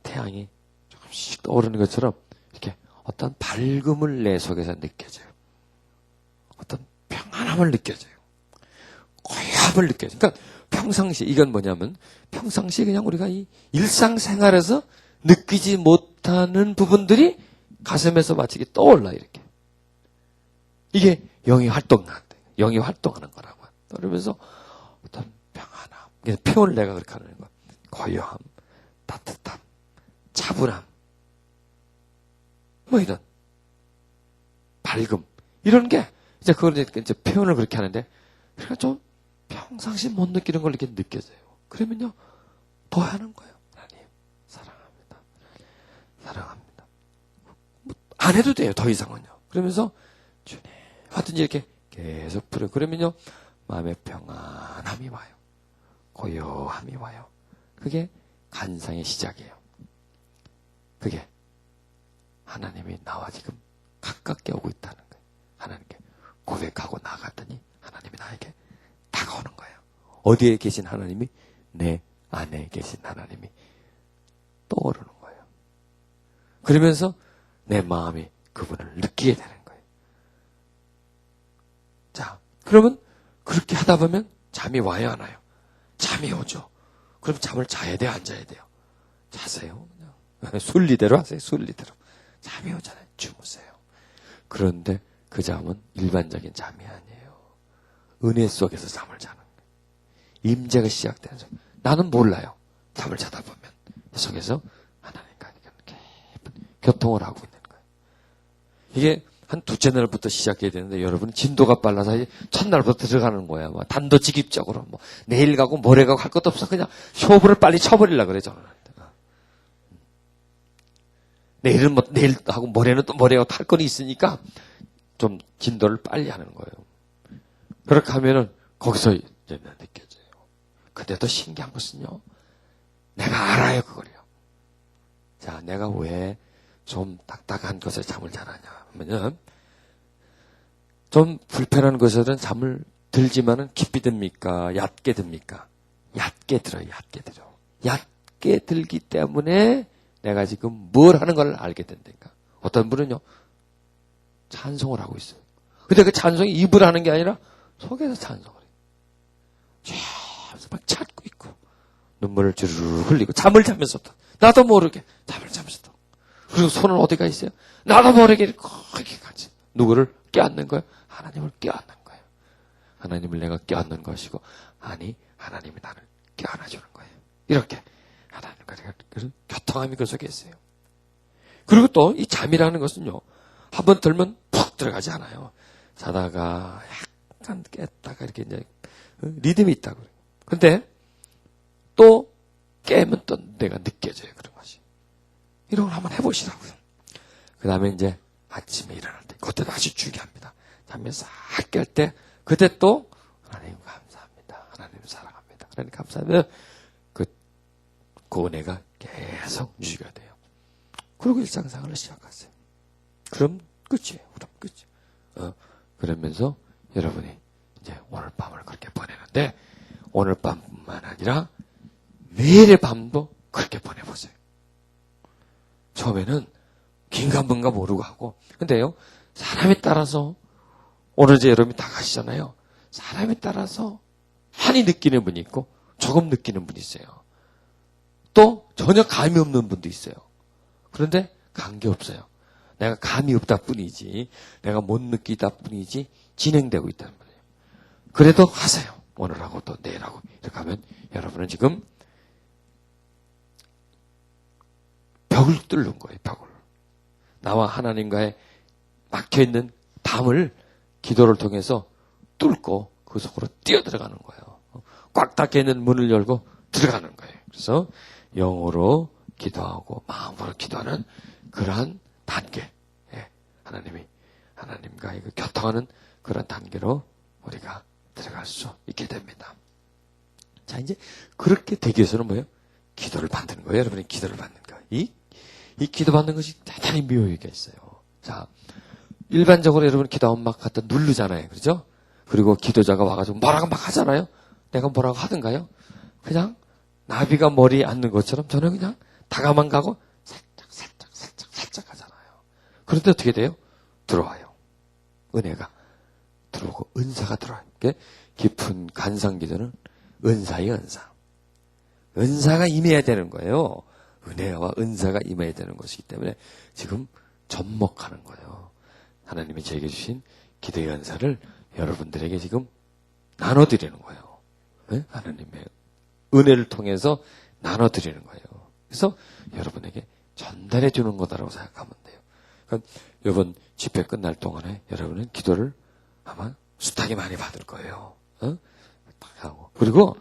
S1: 태양이 조금씩 떠오르는 것처럼 이렇게 어떤 밝음을 내 속에서 느껴져요. 어떤 평안함을 느껴져요. 고요함을 느껴져요. 그러니까 평상시 이건 뭐냐면 평상시에 그냥 우리가 이 일상생활에서 느끼지 못하는 부분들이 가슴에서 마치 떠올라 이렇게. 이게 영이 활동한다. 영이 활동하는 거라고. 그러면서 어떤 평안함. 표현을 내가 그렇게 하는 거. 고요함, 따뜻함, 차분함. 뭐 이런 밝음. 이런 게 이제 그걸 이제 표현을 그렇게 하는데 그러니까 좀 평상시 못 느끼는 걸 이렇게 느껴져요. 그러면요 더 하는 거예요. 하나님 사랑합니다. 사랑합니다. 안 해도 돼요. 더 이상은요. 그러면서 주님 하든지 이렇게 계속 부르고 그러면요 마음에 평안함이 와요. 고요함이 와요. 그게 간상의 시작이에요. 그게 하나님이 나와 지금 가깝게 오고 있다는 거예요. 하나님께 고백하고 나갔더니 하나님이 나에게 다가오는 거예요. 어디에 계신 하나님이? 내 안에 계신 하나님이 떠오르는 거예요. 그러면서 내 마음이 그분을 느끼게 되는 거예요. 자, 그러면 그렇게 하다 보면 잠이 와요, 안 와요? 잠이 오죠. 그럼 잠을 자야 돼요, 안 자야 돼요? 자세요. 그냥 순리대로 하세요, 순리대로. 잠이 오잖아요. 주무세요. 그런데 그 잠은 일반적인 잠이 아니에요. 은혜 속에서 잠을 자는 거예요. 임재가 시작되는 점. 나는 몰라요. 잠을 자다 보면 그 속에서 하나님과 깊은 교통을 하고 있는 거예요. 이게 한 두째 날부터 시작해야 되는데 여러분 진도가 빨라서 첫날부터 들어가는 거야. 뭐 단도직입적으로 뭐 내일 가고 모레 가고 할 것도 없어. 그냥 쇼부를 빨리 쳐버리려고 그래 저는. 내일은 내일 하고 모레는 또 모레하고 탈 건이 있으니까 좀 진도를 빨리 하는 거예요. 그렇게 하면은 거기서 이제 느껴져요. 근데 또 신기한 것은요. 내가 알아요, 그걸요. 자, 내가 왜 좀 딱딱한 것에 잠을 잘 하냐 하면은 좀 불편한 것에는 잠을 들지만은 깊이 듭니까? 얕게 듭니까? 얕게 들어요, 얕게 들어. 얕게 들기 때문에 내가 지금 뭘 하는 걸 알게 된다니까. 어떤 분은요, 찬송을 하고 있어요. 근데 그 찬송이 입으로 하는 게 아니라 속에서 찬송을 해요. 쫙 막 찾고 있고, 눈물을 주르르 흘리고, 잠을 자면서도, 나도 모르게 잠을 자면서도. 그리고 손은 어디가 있어요? 나도 모르게 거기 가지. 누구를 껴안는 거예요? 하나님을 껴안는 거예요. 하나님을 내가 껴안는 것이고, 아니, 하나님이 나를 껴안아주는 거예요. 이렇게 하나님과 그런 교통함이 그 속에 있어요. 그리고 또 이 잠이라는 것은요, 한번 들면 푹 들어가지 않아요. 자다가 약간 깼다가 이렇게 이제 리듬이 있다고 그래요. 근데 또 깨면 또 내가 느껴져요, 그런 것이. 이런 걸 한번 해보시라고요. 그 다음에 이제 아침에 일어날 때, 그때도 아주 중요합니다. 잠에서 싹 깰 때, 그때 또 하나님 감사합니다. 하나님 사랑합니다. 하나님 감사하면 그 은혜가 계속 유지가 돼요. 그리고 일상생활을 시작하세요. 그럼 끝이에요. 그럼 끝이에요. 그러면서 여러분이 이제 오늘 밤을 그렇게 보내는데, 오늘 밤뿐만 아니라 매일의 밤도 그렇게 보내보세요. 처음에는 긴가 뭔가 모르고 하고, 근데요, 사람에 따라서, 오늘 이제 여러분이 다 가시잖아요. 사람에 따라서 많이 느끼는 분이 있고, 조금 느끼는 분이 있어요. 또 전혀 감이 없는 분도 있어요. 그런데 관계없어요. 내가 감이 없다 뿐이지, 내가 못 느끼다 뿐이지, 진행되고 있다는 말이에요. 그래도 하세요. 오늘하고 또 내일하고. 이렇게 하면 여러분은 지금 벽을 뚫는 거예요, 벽을. 나와 하나님과의 막혀있는 담을 기도를 통해서 뚫고 그 속으로 뛰어들어가는 거예요. 꽉 닫혀있는 문을 열고 들어가는 거예요. 그래서 영어로 기도하고 마음으로 기도하는 그러한 단계. 하나님이, 하나님과 교통하는 그런 단계로 우리가 들어갈 수 있게 됩니다. 자, 이제 그렇게 되기 위해서는 뭐예요? 기도를 받는 거예요. 여러분이 기도를 받는 거. 이 기도 받는 것이 대단히 묘하게 있어요. 자, 일반적으로 여러분 기도하면 막 갖다 누르잖아요. 그렇죠? 그리고 기도자가 와가지고 뭐라고 막 하잖아요. 내가 뭐라고 하든가요? 그냥 나비가 머리에 앉는 것처럼 저는 그냥 다가만 가고 살짝 하잖아요. 그런데 어떻게 돼요? 들어와요. 은혜가 들어오고 은사가 들어와요. 깊은 간상 기도는 은사의 은사. 은사가 임해야 되는 거예요. 은혜와 은사가 임해야 되는 것이기 때문에 지금 접목하는 거예요. 하나님이 저에게 주신 기도의 은사를 여러분들에게 지금 나눠드리는 거예요. 네? 하나님의 은혜를 통해서 나눠드리는 거예요. 그래서 여러분에게 전달해 주는 거다라고 생각하면 돼요. 그러니까 이번 집회 끝날 동안에 여러분은 기도를 아마 숱하게 많이 받을 거예요. 하고. 그리고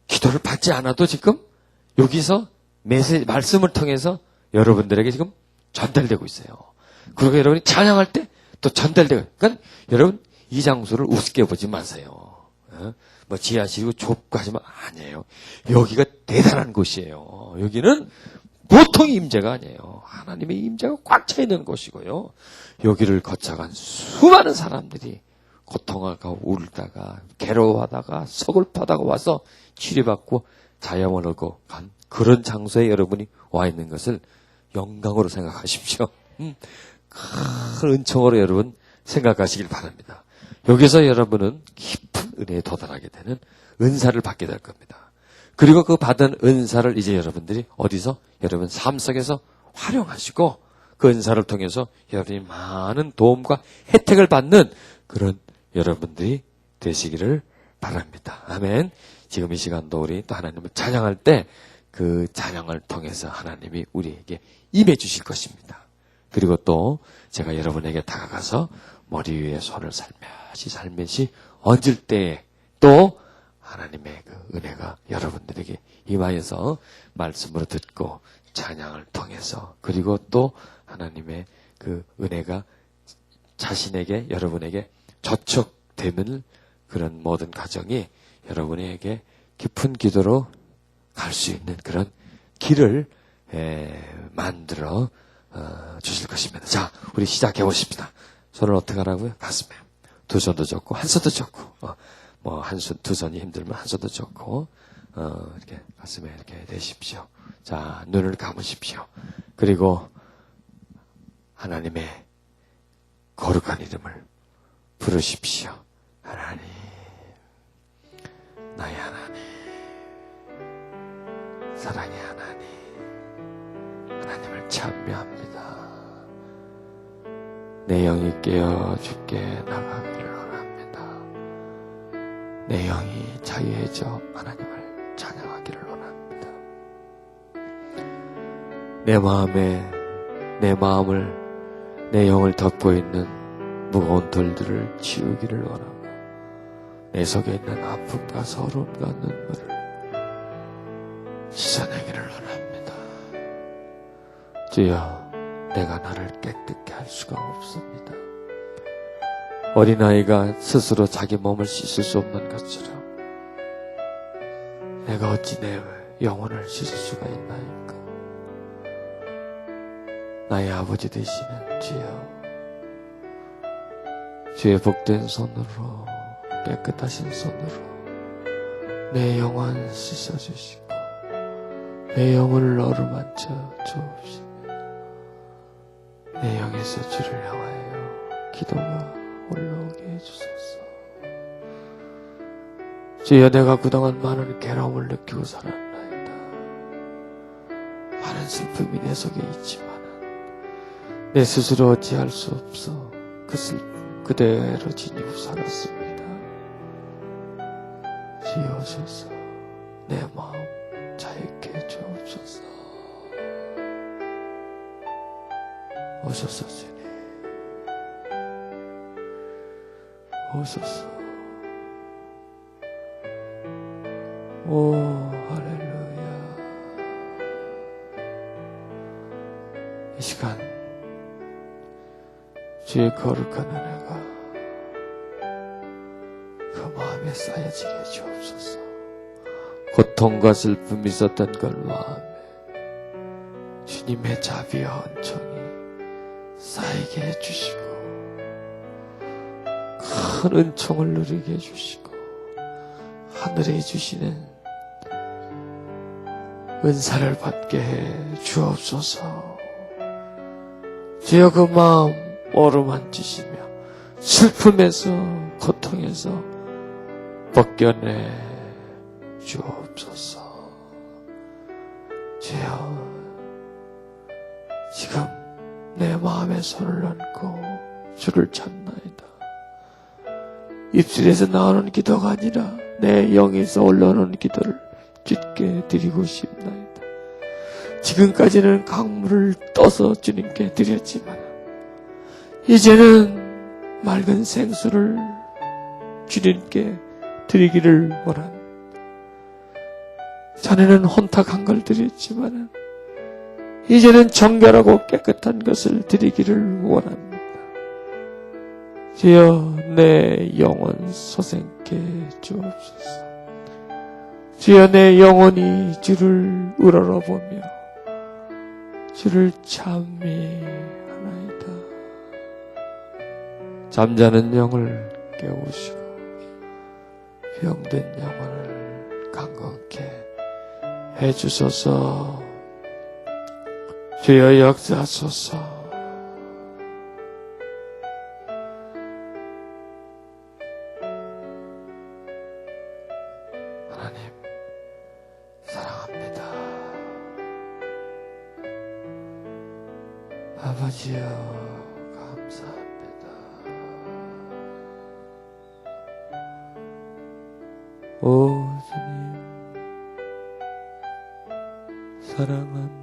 S1: 기도를 받지 않아도 지금 여기서 말씀을 통해서 여러분들에게 지금 전달되고 있어요. 그리고 여러분이 찬양할 때 또 전달되고. 그러니까 여러분 이 장소를 우습게 보지 마세요. 뭐 지하실이고 좁고 하지만 아니에요. 여기가 대단한 곳이에요. 여기는 보통 임재가 아니에요. 하나님의 임재가 꽉 차 있는 곳이고요. 여기를 거쳐간 수많은 사람들이 고통하고 울다가 괴로워하다가 서글퍼하다가 와서 치료받고 자영을 얻고 간 그런 장소에 여러분이 와 있는 것을 영광으로 생각하십시오. 큰 은총으로 여러분 생각하시길 바랍니다. 여기서 여러분은 깊은 은혜에 도달하게 되는 은사를 받게 될 겁니다. 그리고 그 받은 은사를 이제 여러분들이 어디서 여러분 삶 속에서 활용하시고 그 은사를 통해서 여러분이 많은 도움과 혜택을 받는 그런 여러분들이 되시기를 바랍니다. 아멘. 지금 이 시간도 우리 또 하나님을 찬양할 때 그 찬양을 통해서 하나님이 우리에게 임해 주실 것입니다. 그리고 또 제가 여러분에게 다가가서 머리 위에 손을 살며시 얹을 때에 또 하나님의 그 은혜가 여러분들에게 임하여서 말씀으로 듣고 찬양을 통해서 그리고 또 하나님의 그 은혜가 자신에게, 여러분에게 저촉되는 그런 모든 가정이 여러분에게 깊은 기도로 갈 수 있는 그런 길을 만들어 주실 것입니다. 자, 우리 시작해 보십시다. 손을 어떻게 하라고요? 가슴에. 두 손도 좋고, 한 손도 좋고, 두 손이 힘들면 한 손도 좋고, 이렇게 가슴에 이렇게 대십시오. 자, 눈을 감으십시오. 그리고 하나님의 거룩한 이름을 부르십시오. 하나님, 나의 하나님, 사랑의 하나님, 하나님을 찬미합니다. 내 영이 깨어 주께 나가기를 원합니다. 내 영이 자유해져 하나님을 찬양하기를 원합니다. 내 마음을, 내 영을 덮고 있는 무거운 돌들을 치우기를 원하고, 내 속에 있는 아픔과 서러움과 눈물을 씻어내기를 원합니다. 주여, 내가 나를 깨끗게 할 수가 없습니다. 어린아이가 스스로 자기 몸을 씻을 수 없는 것처럼 내가 어찌 내 영혼을 씻을 수가 있나이까. 나의 아버지 되시는 주여, 주의 복된 손으로, 깨끗하신 손으로 내 영혼 씻어주시고 내 영혼을 어루만져 주옵시며 내 영에서 주를 향하여 기도가 올라오게 해주소서. 주여, 내가 그동안 많은 괴로움을 느끼고 살았나이다. 많은 슬픔이 내 속에 있지만 내 스스로 어찌할 수 없어 그 슬픔 그대로 지니고 살았습니다. 주여 오셔서 내 마음 자유케 해주옵소서. 오소서 주님, 오소서. 오 할렐루야. 이 시간 주의 거룩한 은혜가 그 마음에 쌓여지게 해주옵소서. 고통과 슬픔이 있었던 그 마음에 주님의 자비와 은총이 쌓이게 해주시고 큰 은총을 누리게 해주시고 하늘에 주시는 은사를 받게 해 주옵소서. 주여, 그 마음 어루만지시며 슬픔에서 고통에서 벗겨내 주옵소서. 주여, 지금 내 마음에 손을 얹고 주를 찾나이다. 입술에서 나오는 기도가 아니라 내 영에서 올라오는 기도를 주께 드리고 싶나이다. 지금까지는 강물을 떠서 주님께 드렸지만 이제는 맑은 생수를 주님께 드리기를 원합니다. 전에는 혼탁한 걸 드렸지만 이제는 정결하고 깨끗한 것을 드리기를 원합니다. 주여, 내 영혼 소생케 주옵소서. 주여, 내 영혼이 주를 우러러보며 주를 찬미하나이다. 잠자는 영을 깨우시고 병든 영혼을 강건케 해주소서. 주여, 역사하소서. 하나님 사랑합니다. 아버지여 감사합니다. 오 주님 사랑합니다.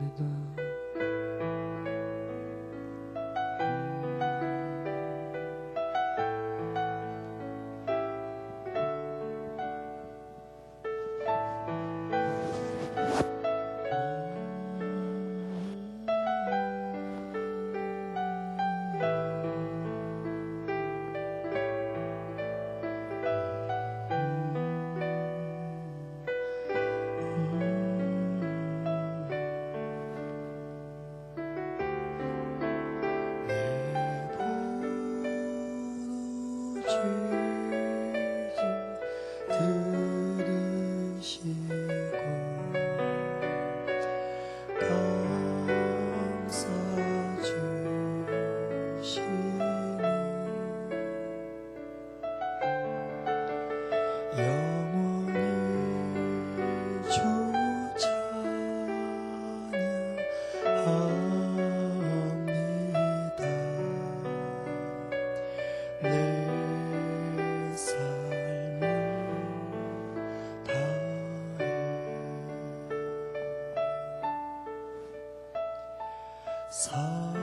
S2: 나를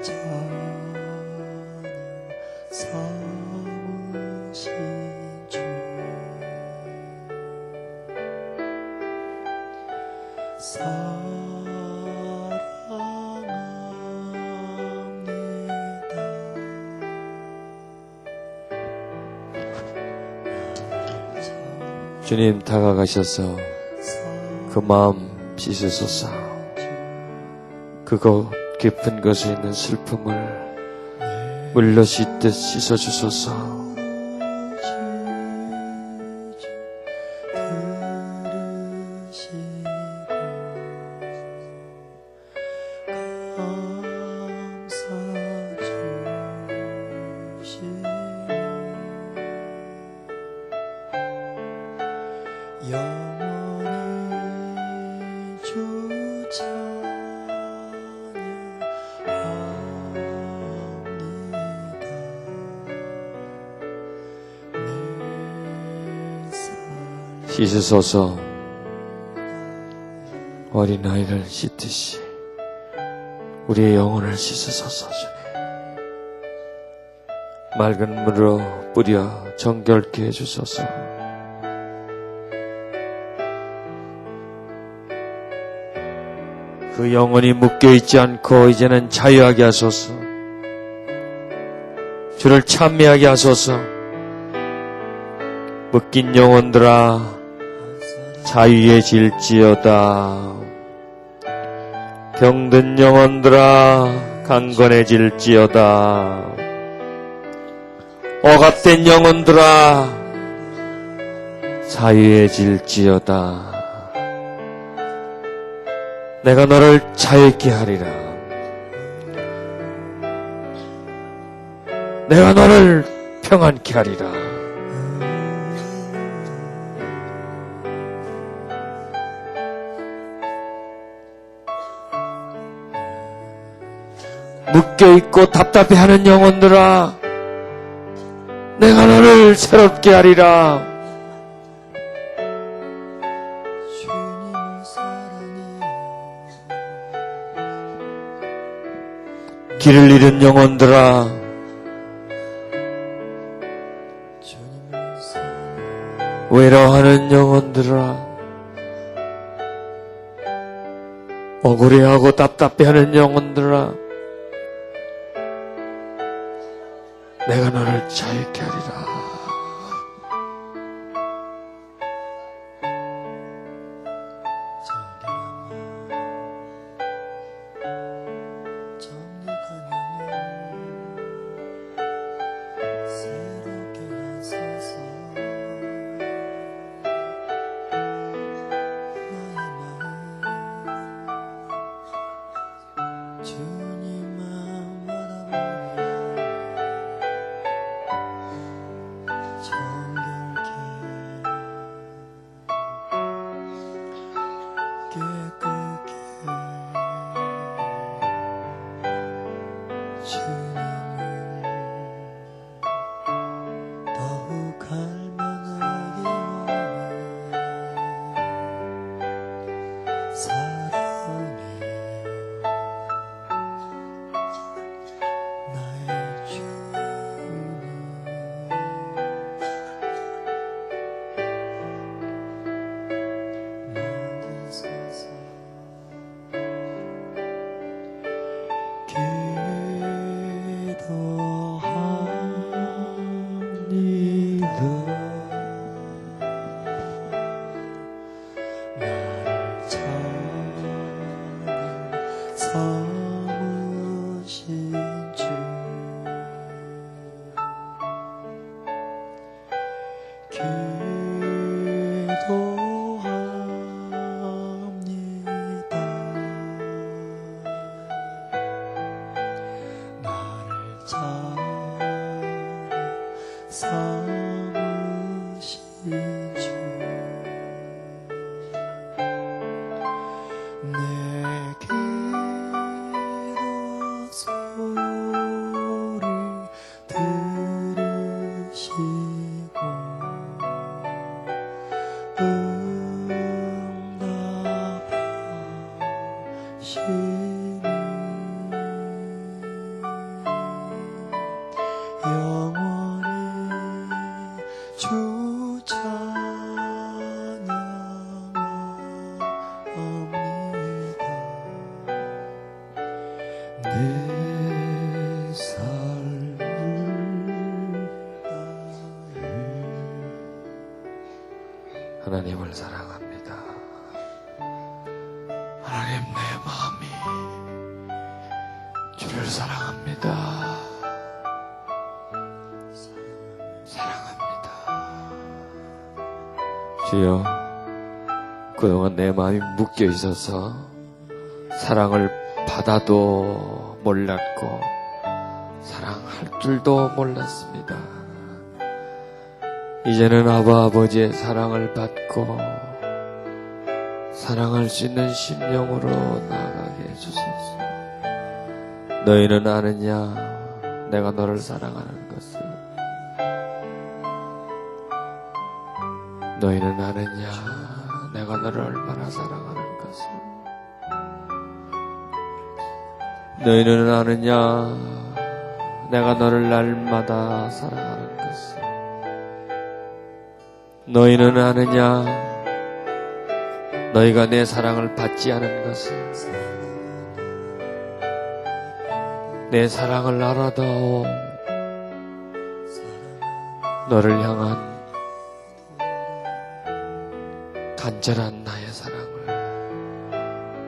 S2: 전혀 섬으신 주
S1: 주님 다가가셔서 그 마음 씻으소서. 그곳 깊은 곳에 있는 슬픔을 물러 씻듯 씻어주소서.
S2: 영원히 주 찬양합니다.
S1: 씻으소서. 어린아이를 씻듯이 우리의 영혼을 씻으소서. 주님, 맑은 물로 뿌려 정결케 해주소서. 그 영혼이 묶여있지 않고 이제는 자유하게 하소서. 주를 찬미하게 하소서. 묶인 영혼들아 자유해질지어다. 병든 영혼들아 강건해질지어다. 억압된 영혼들아 자유해질지어다. 내가 너를 자유케 하리라. 내가 너를 평안케 하리라. 묶여있고 답답해하는 영혼들아 내가 너를 새롭게 하리라. 길을 잃은 영혼들아 외로워하는 영혼들아 억울해하고 답답해하는 영혼들아 내가 너를 자유케 하리라.
S2: 내 삶을
S1: 하나님을 사랑합니다. 하나님, 내 마음이 주를 사랑합니다. 사랑합니다. 주여, 그동안 내 마음이 묶여 있어서 사랑을 받아도 몰랐고 사랑할 줄도 몰랐습니다. 이제는 아버지의 사랑을 받고 사랑할 수 있는 심령으로 나아가게 해주소서. 너희는 아느냐 내가 너를 사랑하는 것을. 너희는 아느냐 내가 너를 얼마나 사랑하는 것을. 너희는 아느냐 내가 너를 날마다 사랑하는 것을. 너희는 아느냐 너희가 내 사랑을 받지 않은 것을. 내 사랑을 알아다오. 너를 향한 간절한 나의 사랑을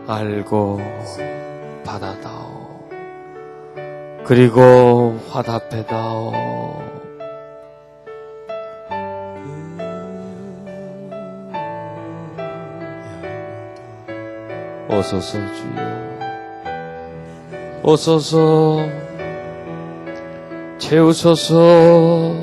S1: 알고 받아다오. 그리고 화답해다오. 오소서 주여, 오소서 채우소서.